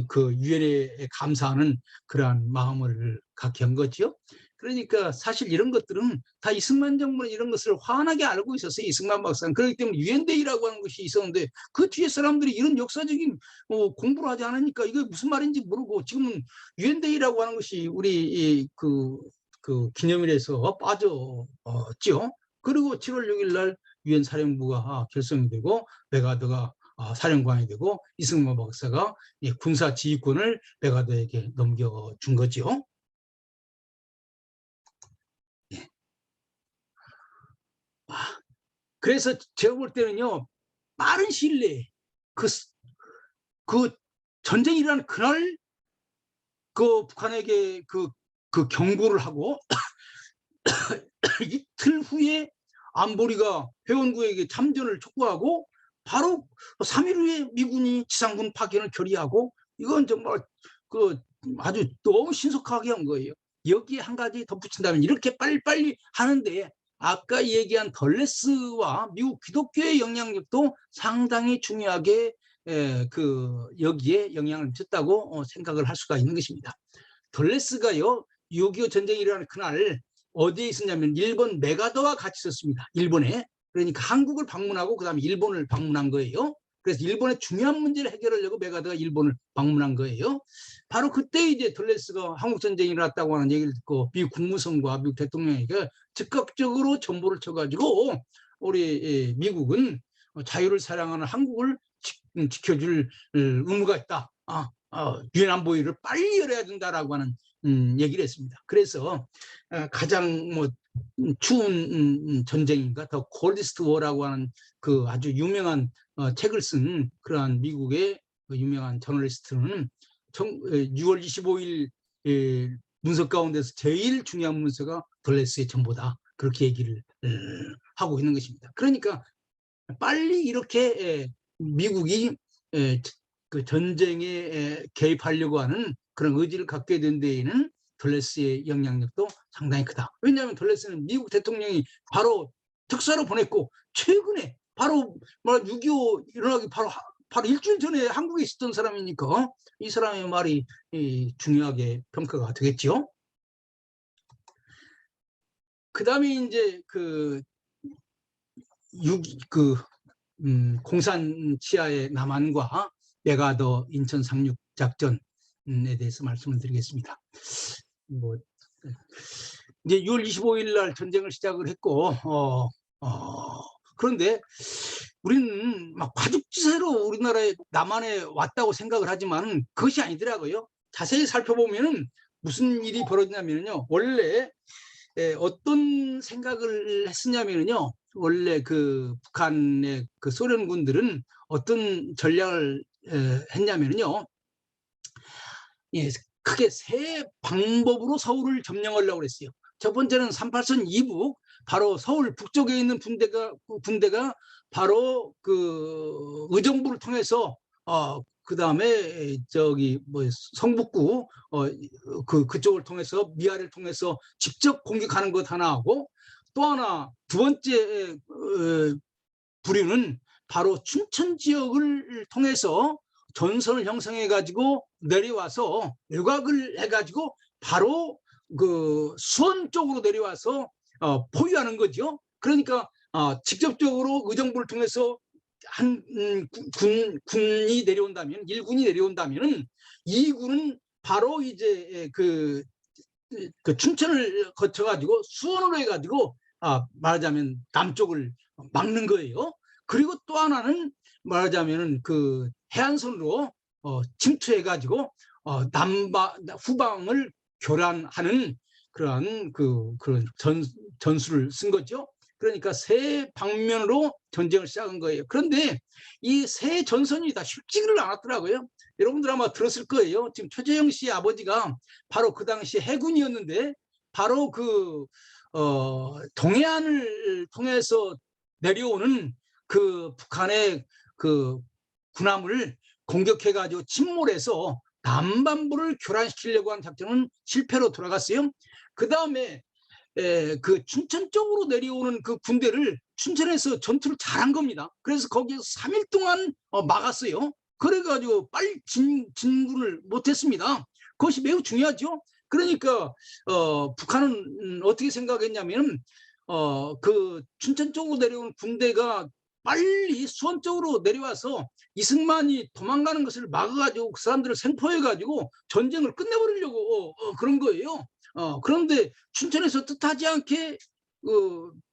그 유엔에 감사하는 그러한 마음을 갖게 한 거죠. 그러니까 사실 이런 것들은 다 이승만 정부는 이런 것을 환하게 알고 있었어요. 이승만 박사는. 그렇기 때문에 유엔데이라고 하는 것이 있었는데 그 뒤에 사람들이 이런 역사적인 공부를 하지 않으니까 이게 무슨 말인지 모르고 지금은 유엔데이라고 하는 것이 우리 그 기념일에서 빠졌지요. 그리고 7월 6일 날 유엔 사령부가 결성이 되고 메가더가 사령관이 되고 이승만 박사가 군사 지휘권을 메가더에게 넘겨준 거죠. 그래서 제가 볼 때는요, 빠른 시일 내에 그 전쟁이라는 그날 그 북한에게 그 경고를 하고 이틀 후에 안보리가 회원국에게 참전을 촉구하고 바로 3일 후에 미군이 지상군 파견을 결의하고 이건 정말 아주 너무 신속하게 한 거예요. 여기에 한 가지 덧붙인다면 이렇게 빨리빨리 하는데 아까 얘기한 덜레스와 미국 기독교의 영향력도 상당히 중요하게 여기에 영향을 미쳤다고 생각을 할 수가 있는 것입니다. 덜레스가요 6.25 전쟁이 일어나는 그날 어디에 있었냐면 일본 메가더와 같이 있었습니다. 일본에. 그러니까 한국을 방문하고 그다음에 일본을 방문한 거예요. 그래서 일본의 중요한 문제를 해결하려고 메가더가 일본을 방문한 거예요. 바로 그때 이제 덜레스가 한국 전쟁이 일어났다고 하는 얘기를 듣고 미국 국무성과 미국 대통령에게 즉각적으로 전보를 쳐가지고 우리 미국은 자유를 사랑하는 한국을 지켜줄 의무가 있다. 유엔 안보위를 빨리 열어야 된다라고 하는 얘기를 했습니다. 그래서 가장 추운 전쟁인가 더 콜디스트 워라고 하는 그 아주 유명한 책을 쓴 그러한 미국의 유명한 저널리스트는 6월 25일 문서 가운데서 제일 중요한 문서가 덜레스의 전보다 그렇게 얘기를 하고 있는 것입니다. 그러니까 빨리 이렇게 미국이 그 전쟁에 개입하려고 하는 그런 의지를 갖게 된 데에는 덜레스의 영향력도 상당히 크다. 왜냐하면 덜레스는 미국 대통령이 바로 특사로 보냈고 최근에 바로 6.25 일어나기 바로 일주일 전에 한국에 있었던 사람이니까 이 사람의 말이 중요하게 평가가 되겠죠. 그 다음에 이제 공산 치하의 남한과 메가더 인천 상륙 작전에 대해서 말씀을 드리겠습니다. 이제 6월 25일 날 전쟁을 시작을 했고 그런데 우리는 막 과죽지세로 우리나라에 남한에 왔다고 생각을 하지만 그것이 아니더라고요. 자세히 살펴보면은 무슨 일이 벌어지냐면요. 원래 어떤 생각을 했었냐면요. 원래 그 북한의 그 소련군들은 어떤 전략을 했냐면요. 크게 세 방법으로 서울을 점령하려고 했어요. 첫 번째는 38선 이북, 바로 서울 북쪽에 있는 군대가 바로 그 의정부를 통해서 그다음에 저기 뭐 성북구 그쪽을 통해서 미아를 통해서 직접 공격하는 것 하나 하고, 또 하나 두 번째 부류는 바로 춘천 지역을 통해서 전선을 형성해 가지고 내려와서 외곽을 해 가지고 바로 그 수원 쪽으로 내려와서 포위하는 거죠. 그러니까 직접적으로 의정부를 통해서 한 군이 내려온다면, 1군이 내려온다면은 2군은 바로 이제 그 춘천을 거쳐 가지고 수원으로 해 가지고 말하자면 남쪽을 막는 거예요. 그리고 또 하나는 말하자면은 그 해안선으로 침투해 가지고 후방을 교란하는 그런 전술을 쓴 거죠. 그러니까 세 방면으로 전쟁을 시작한 거예요. 그런데 이 세 전선이 다 쉽지를 않았더라고요. 여러분들 아마 들었을 거예요. 지금 최재형 씨 아버지가 바로 그 당시 해군이었는데, 바로 그 동해안을 통해서 내려오는 그 북한의 그 군함을 공격해가지고 침몰해서 남반부를 교란시키려고 한 작전은 실패로 돌아갔어요. 그 다음에 그 춘천 쪽으로 내려오는 그 군대를 춘천에서 전투를 잘한 겁니다. 그래서 거기에서 3일 동안 막았어요. 그래가지고 빨리 진군을 못했습니다. 그것이 매우 중요하죠. 그러니까 북한은 어떻게 생각했냐면 그 춘천 쪽으로 내려온 군대가 빨리 수원 쪽으로 내려와서 이승만이 도망가는 것을 막아가지고 그 사람들을 생포해가지고 전쟁을 끝내버리려고 그런 거예요. 그런데 춘천에서 뜻하지 않게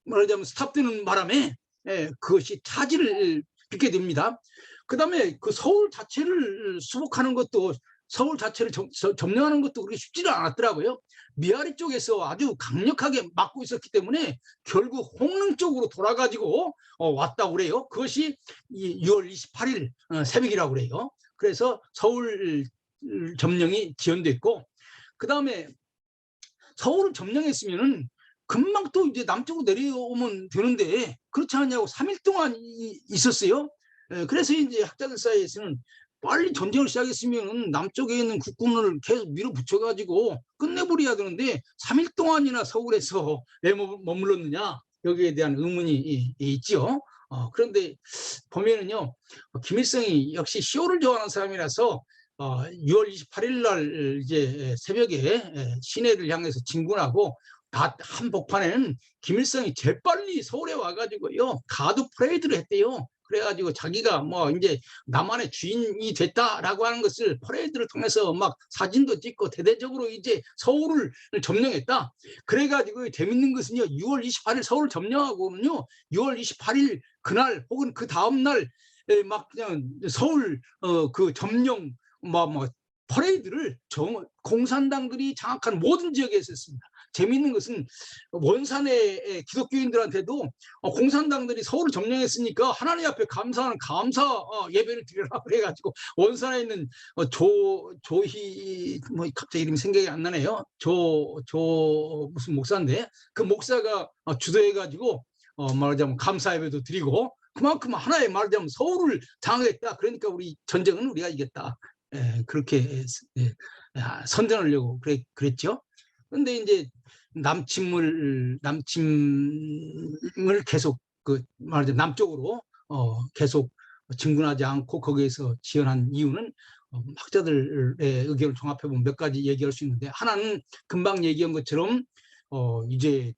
말하자면 스탑되는 바람에 그것이 차질을 빚게 됩니다. 그 다음에 그 서울 자체를 수복하는 것도, 서울 자체를 점령하는 것도 그렇게 쉽지는 않았더라고요. 미아리 쪽에서 아주 강력하게 막고 있었기 때문에 결국 홍릉 쪽으로 돌아가지고 왔다고 그래요. 그것이 6월 28일 새벽이라고 그래요. 그래서 서울 점령이 지연됐고, 그 다음에 서울을 점령했으면은 금방 또 이제 남쪽으로 내려오면 되는데 그렇지 않냐고 3일 동안 있었어요. 그래서 이제 학자들 사이에서는 빨리 전쟁을 시작했으면 남쪽에 있는 국군을 계속 밀어붙여가지고 끝내버려야 되는데 3일 동안이나 서울에서 왜 머물렀느냐, 여기에 대한 의문이 있죠. 그런데 보면은요, 김일성이 역시 시호를 좋아하는 사람이라서 6월 28일 날 이제 새벽에 시내를 향해서 진군하고, 한복판에는 김일성이 재빨리 서울에 와가지고요 가드 퍼레이드를 했대요. 그래가지고 자기가 뭐 이제 남한의 주인이 됐다라고 하는 것을 퍼레이드를 통해서 막 사진도 찍고 대대적으로 이제 서울을 점령했다. 그래가지고 재밌는 것은요, 6월 28일 서울을 점령하고는요 6월 28일 그날 혹은 그 다음 날 막 그냥 서울 그 점령 뭐 퍼레이드를 공산당들이 장악한 모든 지역에 있었습니다. 재미있는 것은 원산의 기독교인들한테도 공산당들이 서울을 점령했으니까 하나님 앞에 감사하는 감사 예배를 드리라 그래가지고 원산에 있는 조희 뭐 갑자기 이름이 생각이 안 나네요. 무슨 목사인데 그 목사가 주도해가지고 말하자면 감사 예배도 드리고, 그만큼 하나의 말하자면 서울을 장악했다. 그러니까 우리 전쟁은 우리가 이겼다. 그렇게 선전하려고 그랬죠. 그런데 이제 남침을 계속 말하자면 남쪽으로 계속 진군하지 않고 거기에서 지연한 이유는 학자들의 의견을 종합해 보면 몇 가지 얘기할 수 있는데, 하나는 금방 얘기한 것처럼 이제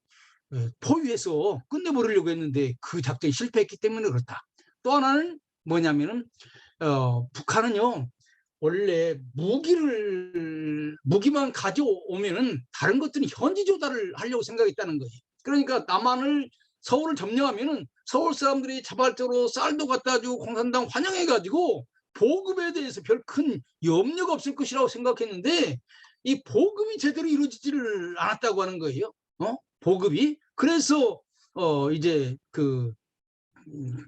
포위해서 끝내버리려고 했는데 그 작전이 실패했기 때문에 그렇다. 또 하나는 뭐냐면은 북한은요 원래 무기만 가져오면은 다른 것들은 현지 조달을 하려고 생각했다는 거예요. 그러니까 서울을 점령하면은 서울 사람들이 자발적으로 쌀도 갖다 주고 공산당 환영해가지고 보급에 대해서 별 큰 염려가 없을 것이라고 생각했는데 이 보급이 제대로 이루어지지를 않았다고 하는 거예요. 보급이. 그래서 이제 그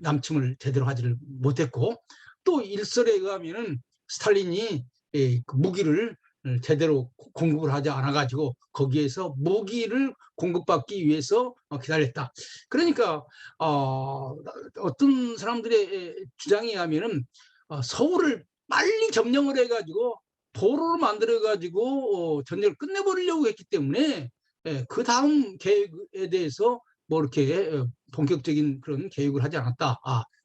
남침을 제대로 하지를 못했고, 또 일설에 의하면은 스탈린이 그 무기를 제대로 공급을 하지 않아 가지고 거기에서 모기를 공급받기 위해서 기다렸다. 그러니까 어떤 사람들의 주장에 의하면은 서울을 빨리 점령을 해가지고 도로를 만들어가지고 전쟁을 끝내버리려고 했기 때문에 그 다음 계획에 대해서 뭐 이렇게 본격적인 그런 계획을 하지 않았다.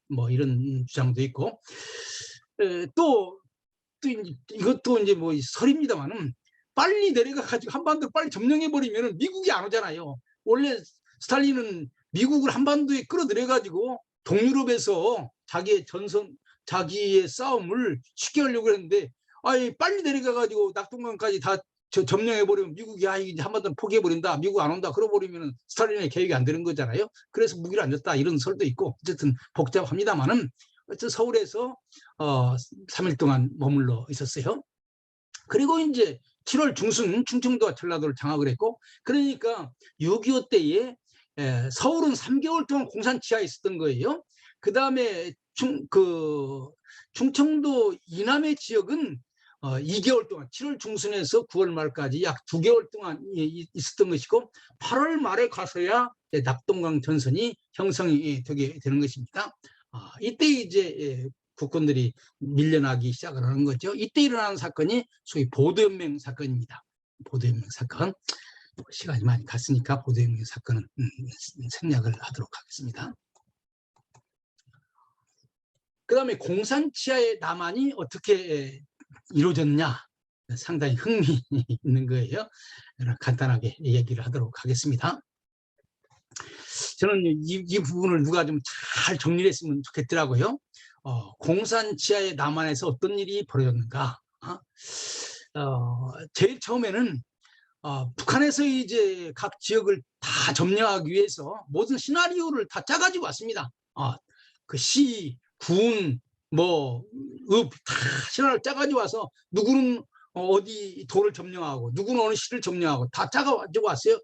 뭐 이런 주장도 있고 또 이것도 이제 뭐 설입니다만은 빨리 내려가가지고 한반도를 빨리 점령해버리면 미국이 안 오잖아요. 원래 스탈린은 미국을 한반도에 끌어들여가지고 동유럽에서 자기의 싸움을 쉽게 하려고 했는데 빨리 내려가가지고 낙동강까지 다 점령해버리면 미국이 이제 한반도를 포기해버린다. 미국 안 온다. 그러버리면 스탈린의 계획이 안 되는 거잖아요. 그래서 무기를 안 줬다. 이런 설도 있고 어쨌든 복잡합니다만은 어쨌든 서울에서 3일 동안 머물러 있었어요. 그리고 이제 7월 중순 충청도와 전라도를 장악을 했고 그러니까 6.25 때에 서울은 3개월 동안 공산 치하에 있었던 거예요. 그 다음에 충청도 이남의 지역은 2개월 동안 7월 중순에서 9월 말까지 약 2개월 동안 있었던 것이고 8월 말에 가서야 낙동강 전선이 형성이 되게 되는 것입니다. 이때 이제 국군들이 밀려나기 시작을 하는 거죠. 이때 일어나는 사건이 소위 보도연맹 사건입니다. 보도연맹 사건. 시간이 많이 갔으니까 보도연맹 사건은 생략을 하도록 하겠습니다. 그 다음에 공산치하의 남한이 어떻게 이루어졌냐 상당히 흥미 있는 거예요. 간단하게 얘기를 하도록 하겠습니다. 저는 이 부분을 누가 좀 잘 정리를 했으면 좋겠더라고요. 공산치하의 남한에서 어떤 일이 벌어졌는가. 제일 처음에는 북한에서 이제 각 지역을 다 점령하기 위해서 모든 시나리오를 다 짜가지고 왔습니다. 그 시, 군, 뭐, 다 시나리오를 짜가지고 와서 누구는 어디 도를 점령하고 누구는 어느 시를 점령하고 다 짜가지고 왔어요.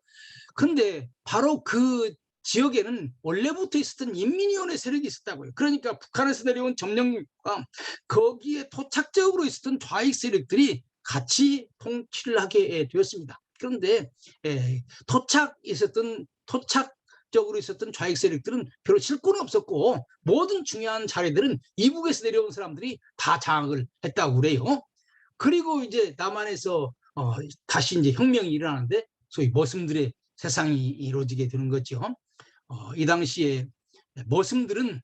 근데 바로 그 지역에는 원래부터 있었던 인민위원회 세력이 있었다고요. 그러니까 북한에서 내려온 점령과 거기에 토착적으로 있었던 좌익 세력들이 같이 통치를 하게 되었습니다. 그런데 토착적으로 있었던 좌익 세력들은 별로 실권이 없었고 모든 중요한 자리들은 이북에서 내려온 사람들이 다 장악을 했다고 그래요. 그리고 이제 남한에서 다시 이제 혁명이 일어나는데 소위 머슴들의 세상이 이루어지게 되는 거죠. 이 당시에 머슴들은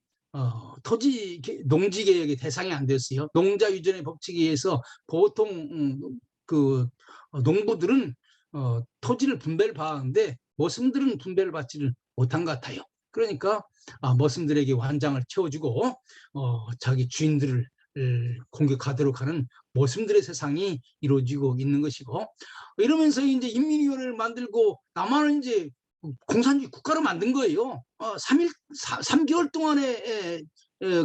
토지 농지 개혁의 대상이 안 됐어요. 농자 유전의 법칙에 의해서 보통 그 농부들은 토지를 분배를 받았는데 머슴들은 분배를 받지를 못한 것 같아요. 그러니까 머슴들에게 완장을 채워주고 자기 주인들을 공격하도록 하는 머슴들의 세상이 이루어지고 있는 것이고 이러면서 이제 인민위원회를 만들고 남한은 이제 공산주의 국가로 만든 거예요. 3개월 동안의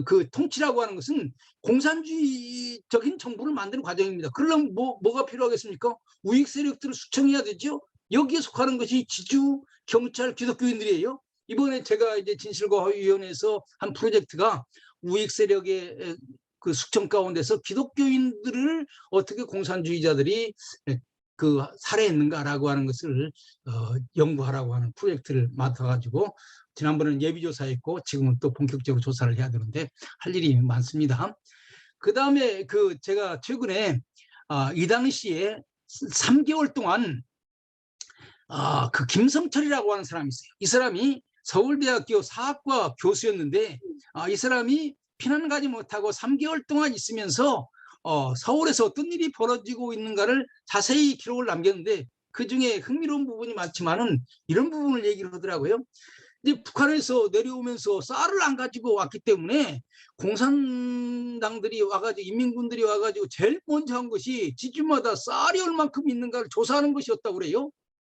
그 통치라고 하는 것은 공산주의적인 정부를 만드는 과정입니다. 그러려면 뭐가 필요하겠습니까? 우익 세력들을 수청해야 되죠. 여기에 속하는 것이 지주, 경찰, 기독교인들이에요. 이번에 제가 이제 진실과화위원회에서 한 프로젝트가 우익 세력의 그 숙청 가운데서 기독교인들을 어떻게 공산주의자들이 그 살해했는가라고 하는 것을 연구하라고 하는 프로젝트를 맡아가지고 지난번에는 예비조사했고 지금은 또 본격적으로 조사를 해야 되는데 할 일이 많습니다. 그 다음에 제가 최근에 이 당시에 3개월 동안 그 김성철이라고 하는 사람이 있어요. 이 사람이 서울대학교 사학과 교수였는데 이 사람이 피난 가지 못하고 3개월 동안 있으면서 서울에서 어떤 일이 벌어지고 있는가를 자세히 기록을 남겼는데 그중에 흥미로운 부분이 많지만은 이런 부분을 얘기를 하더라고요. 이제 북한에서 내려오면서 쌀을 안 가지고 왔기 때문에 공산당들이 와가지고 인민군들이 와가지고 제일 먼저 한 것이 지주마다 쌀이 얼만큼 있는가를 조사하는 것이었다고 그래요.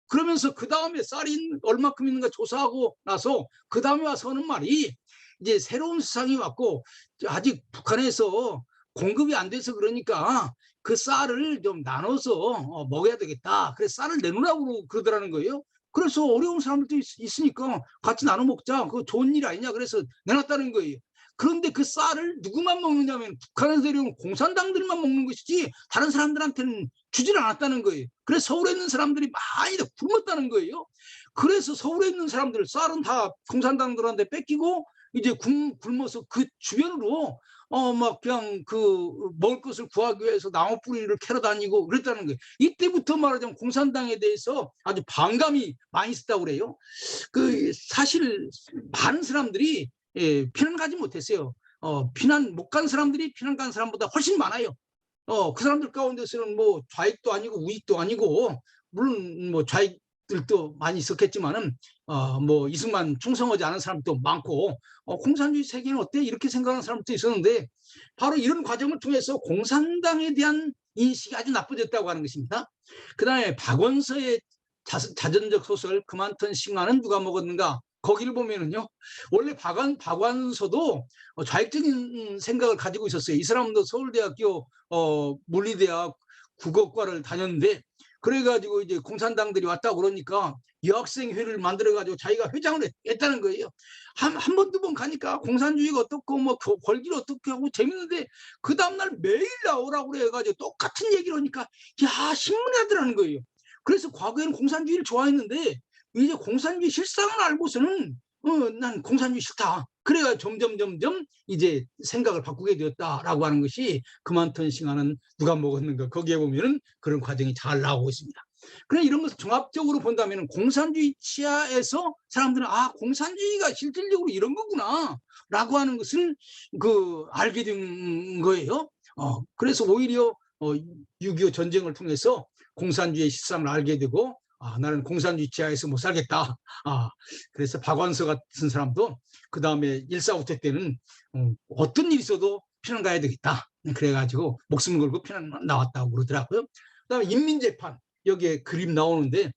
그러면서 그 다음에 쌀이 얼마큼 있는가 조사하고 나서 그 다음에 와서 하는 말이 이제 새로운 세상이 왔고 아직 북한에서 공급이 안 돼서 그러니까 그 쌀을 좀 나눠서 먹어야 되겠다. 그래서 쌀을 내놓으라고 그러더라는 거예요. 그래서 어려운 사람들도 있으니까 같이 나눠 먹자. 그거 좋은 일 아니냐. 그래서 내놨다는 거예요. 그런데 그 쌀을 누구만 먹느냐면 북한에서 내려온 공산당들만 먹는 것이지 다른 사람들한테는 주질 않았다는 거예요. 그래서 서울에 있는 사람들이 많이 굶었다는 거예요. 그래서 서울에 있는 사람들 쌀은 다 공산당들한테 뺏기고 이제 굶어서 그 주변으로 막 그냥 그 먹을 것을 구하기 위해서 나무 뿌리를 캐러 다니고 그랬다는 거예요. 이때부터 말하자면 공산당에 대해서 아주 반감이 많이 있었다고 그래요. 그 사실 많은 사람들이 피난 가지 못했어요. 피난 못 간 사람들이 피난 간 사람보다 훨씬 많아요. 그 사람들 가운데서는 뭐 좌익도 아니고 우익도 아니고 물론 뭐 좌익들도 많이 있었겠지만은 뭐 이승만 충성하지 않은 사람도 많고 공산주의 세계는 어때 이렇게 생각하는 사람도 있었는데 바로 이런 과정을 통해서 공산당에 대한 인식이 아주 나빠졌다고 하는 것입니다. 그다음에 박원서의 자전적 소설 그만턴 싱하는 누가 먹었는가 거기를 보면은요 원래 박완서도 좌익적인 생각을 가지고 있었어요. 이 사람도 서울대학교 물리대학 국어과를 다녔는데 그래가지고 이제 공산당들이 왔다고 그러니까 여학생회를 만들어가지고 자기가 회장을 했다는 거예요. 한 번, 두 번 가니까 공산주의가 어떻고 뭐 권리를 어떻게 하고 재밌는데 그 다음날 매일 나오라고 그래가지고 똑같은 얘기를 하니까 야 신문에 하더라는 거예요. 그래서 과거에는 공산주의를 좋아했는데 이제 공산주의 실상을 알고서는 난 공산주의 싫다. 그래가 점점 이제 생각을 바꾸게 되었다라고 하는 것이 그만턴 싱하는 누가 먹었는가 거기에 보면은 그런 과정이 잘 나오고 있습니다. 그래 이런 것을 종합적으로 본다면 공산주의 치하에서 사람들은 공산주의가 실질적으로 이런 거구나라고 하는 것을 알게 된 거예요. 그래서 오히려 6.25 전쟁을 통해서 공산주의의 실상을 알게 되고 나는 공산주의 치하에서 못 살겠다. 그래서 박완서 같은 사람도 그 다음에 1.4 때는 어떤 일이 있어도 피난 가야 되겠다. 그래가지고 목숨 걸고 피난 나왔다고 그러더라고요. 그다음에 인민재판 여기에 그림 나오는데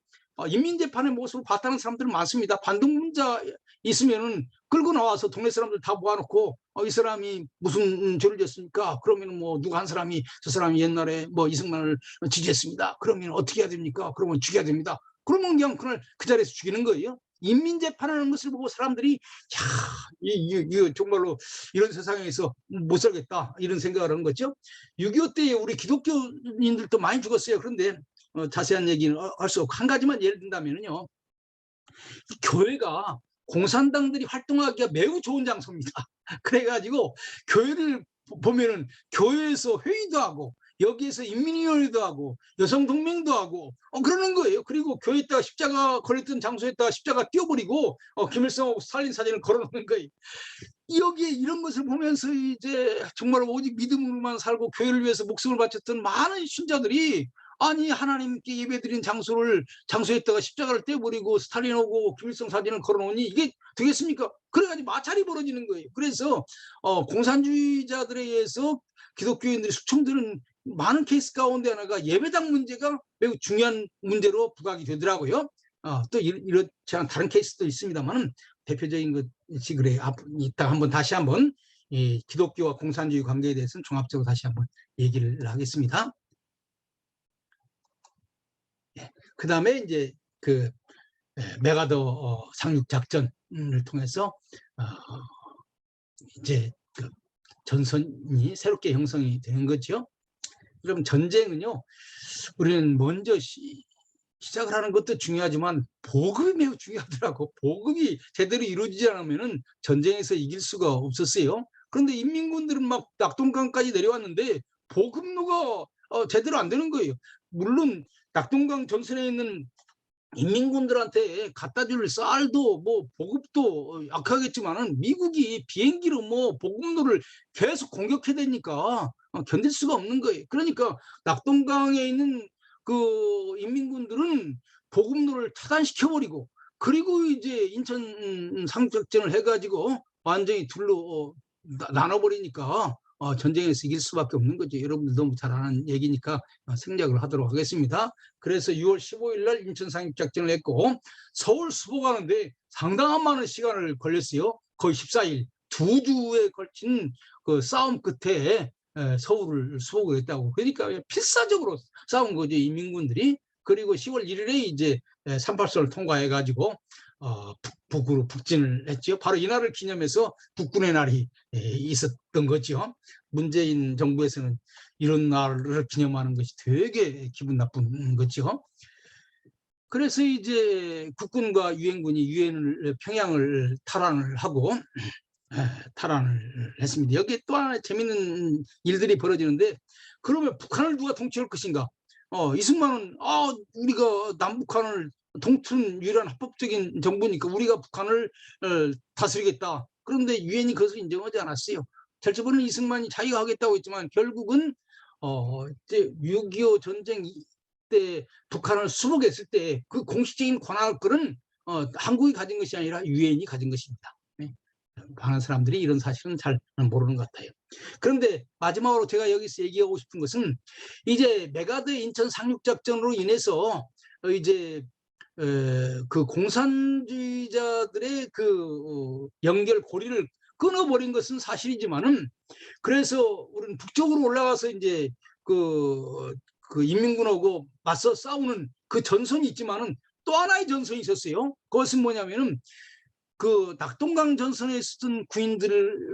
인민재판의 모습을 봤다는 사람들은 많습니다. 반동문자 있으면은 끌고 나와서 동네 사람들 다 모아놓고 이 사람이 무슨 죄를 졌습니까? 그러면 뭐 누가 한 사람이 저 사람이 옛날에 뭐 이승만을 지지했습니다. 그러면 어떻게 해야 됩니까? 그러면 죽여야 됩니다. 그러면 그냥 그날 그 자리에서 죽이는 거예요. 인민재판하는 것을 보고 사람들이 이거 정말로 이런 세상에서 못 살겠다 이런 생각을 하는 거죠. 6.25 때 우리 기독교인들도 많이 죽었어요. 그런데 자세한 얘기는 할 수 없고 한 가지만 예를 든다면요. 교회가 공산당들이 활동하기가 매우 좋은 장소입니다. 그래가지고 교회를 보면은 교회에서 회의도 하고 여기에서 인민위원회도 하고 여성동맹도 하고 그러는 거예요. 그리고 교회에다가 십자가 걸렸던 장소에다가 십자가 띄워버리고 김일성하고 스탈린 사진을 걸어놓는 거예요. 여기에 이런 것을 보면서 이제 정말 오직 믿음으로만 살고 교회를 위해서 목숨을 바쳤던 많은 신자들이 아니 하나님께 예배드린 장소에다가 십자가를 떼버리고 스탈린하고 김일성 사진을 걸어놓으니 이게 되겠습니까? 그래가지고 마찰이 벌어지는 거예요. 그래서 공산주의자들에 의해서 기독교인들이 숙청되는 많은 케이스 가운데 하나가 예배당 문제가 매우 중요한 문제로 부각이 되더라고요. 또 이렇지 않은 다른 케이스도 있습니다만 대표적인 것이 그래요. 이따 한번 다시 한번 이 기독교와 공산주의 관계에 대해서는 종합적으로 다시 한번 얘기를 하겠습니다. 그 다음에 이제 그 메가더 상륙 작전을 통해서 이제 그 전선이 새롭게 형성이 되는 거죠. 그럼 전쟁은요, 우리는 먼저 시작을 하는 것도 중요하지만 보급이 매우 중요하더라고. 보급이 제대로 이루어지지 않으면은 전쟁에서 이길 수가 없었어요. 그런데 인민군들은 막 낙동강까지 내려왔는데 보급로가 제대로 안 되는 거예요. 물론 낙동강 전선에 있는 인민군들한테 갖다 줄 쌀도 뭐 보급도 약하겠지만은 미국이 비행기로 뭐 보급로를 계속 공격해야 되니까 견딜 수가 없는 거예요. 그러니까 낙동강에 있는 그 인민군들은 보급로를 차단시켜버리고 그리고 이제 인천 상륙작전을 해가지고 완전히 둘로 나눠버리니까 전쟁에서 이길 수밖에 없는 거죠. 여러분들 너무 잘 아는 얘기니까 생략을 하도록 하겠습니다. 그래서 6월 15일 날 인천 상륙작전을 했고 서울 수복하는데 상당한 많은 시간을 걸렸어요. 거의 14일. 2주에 걸친 그 싸움 끝에 서울을 수복을 했다고. 그러니까 필사적으로 싸운 거죠, 인민군들이. 그리고 10월 1일에 이제 38선을 통과해가지고 북으로 북진을 했죠. 바로 이날을 기념해서 북군의 날이 있었던 거죠. 문재인 정부에서는 이런 날을 기념하는 것이 되게 기분 나쁜 거죠. 그래서 이제 국군과 유엔군이 평양을 탈환을 하고 탈환을 했습니다. 여기에 또 하나 재밌는 일들이 벌어지는데, 그러면 북한을 누가 통치할 것인가? 이승만은 우리가 남북한을 통틀은 유일한 합법적인 정부니까 우리가 북한을 다스리겠다. 그런데 유엔이 그것을 인정하지 않았어요. 절차번은 이승만이 자기가 하겠다고 했지만 결국은 이제 6.25 전쟁 때 북한을 수복했을 때 그 공식적인 권한권은 한국이 가진 것이 아니라 유엔이 가진 것입니다. 많은 사람들이 이런 사실은 잘 모르는 것 같아요. 그런데 마지막으로 제가 여기서 얘기하고 싶은 것은, 이제 메가드 인천 상륙작전으로 인해서 이제 그 공산주의자들의 그 연결 고리를 끊어버린 것은 사실이지만은, 그래서 우리는 북쪽으로 올라가서 이제 그 인민군하고 맞서 싸우는 그 전선이 있지만은 또 하나의 전선이 있었어요. 그것은 뭐냐면은 그 낙동강 전선에 있었던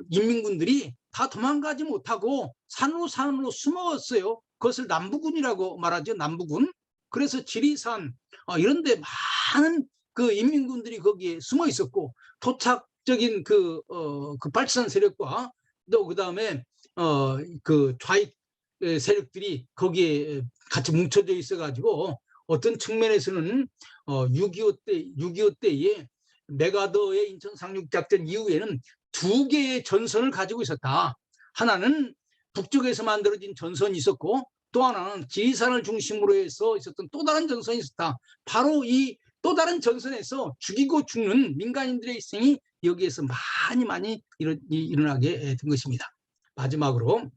인민군들이 다 도망가지 못하고 산으로 숨어왔어요. 그것을 남부군이라고 말하죠. 남부군. 그래서 지리산 이런 데 많은 그 인민군들이 거기에 숨어 있었고, 토착적인 그 빨치산 세력과 또 그다음에 그 좌익 세력들이 거기에 같이 뭉쳐져 있어 가지고, 어떤 측면에서는 6.25 때에 메가더의 인천 상륙작전 이후에는 두 개의 전선을 가지고 있었다. 하나는 북쪽에서 만들어진 전선이 있었고, 또 하나는 지리산을 중심으로 해서 있었던 또 다른 전선이 있었다. 바로 이 또 다른 전선에서 죽이고 죽는 민간인들의 희생이 여기에서 많이 일어나게 된 것입니다. 마지막으로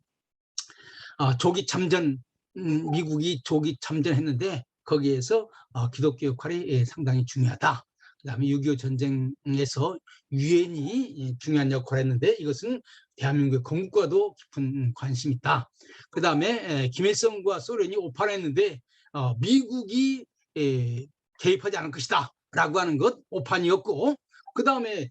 조기 참전, 미국이 조기 참전했는데 거기에서 기독교 역할이 상당히 중요하다. 그다음에 6.25 전쟁에서 유엔이 중요한 역할을 했는데 이것은 대한민국의 건국과도 깊은 관심이 있다. 그다음에 김일성과 소련이 오판했는데 미국이 개입하지 않을 것이다 라고 하는 것 오판이었고, 그다음에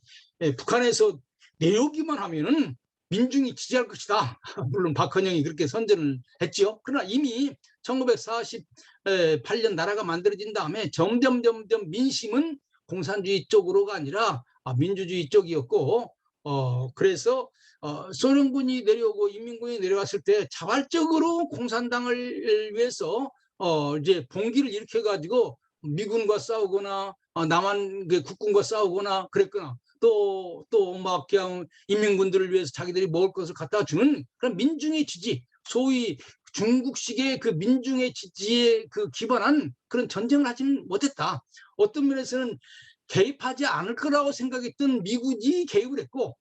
북한에서 내려오기만 하면은 민중이 지지할 것이다. 물론 박헌영이 그렇게 선전을 했죠. 그러나 이미 1948년 나라가 만들어진 다음에 점점 민심은 공산주의 쪽으로가 아니라 민주주의 쪽이었고, 그래서 소련군이 내려오고 인민군이 내려왔을 때 자발적으로 공산당을 위해서 이제 봉기를 일으켜가지고 미군과 싸우거나 남한 국군과 싸우거나 그랬거나, 또 막 그냥 인민군들을 위해서 자기들이 먹을 것을 갖다 주는 그런 민중의 지지, 소위 중국식의 그 민중의 지지에 그 기반한 그런 전쟁을 하지는 못했다. 어떤 면에서는 개입하지 않을 거라고 생각했던 미국이 개입을 했고,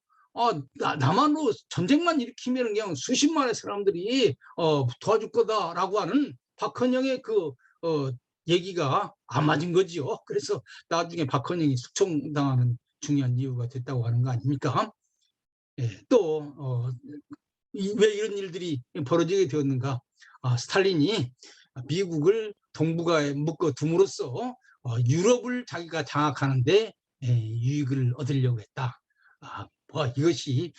남한으로 전쟁만 일으키면 그냥 수십만의 사람들이 도와줄 거다라고 하는 박헌영의 그 얘기가 안 맞은 거지요. 그래서 나중에 박헌영이 숙청당하는 중요한 이유가 됐다고 하는 거 아닙니까? 또 왜 이런 일들이 벌어지게 되었는가? 스탈린이 미국을 동북아에 묶어 둠으로써 유럽을 자기가 장악하는데 유익을 얻으려고 했다. 이것이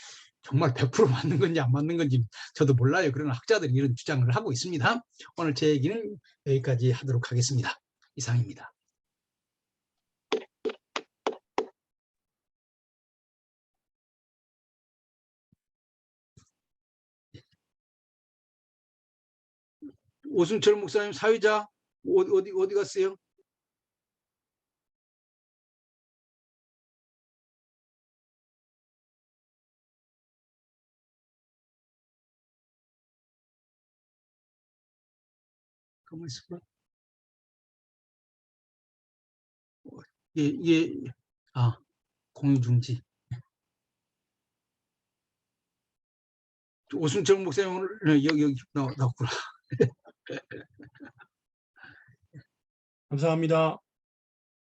정말 100% 맞는 건지 안 맞는 건지 저도 몰라요. 그러나 학자들이 이런 주장을 하고 있습니다. 오늘 제 얘기는 여기까지 하도록 하겠습니다. 이상입니다. 오승철 목사님 사회자 어디 갔어요? 가만 있어봐. 예, 공유 중지. 오승철 목사님 오늘 여기 나왔구나. 감사합니다.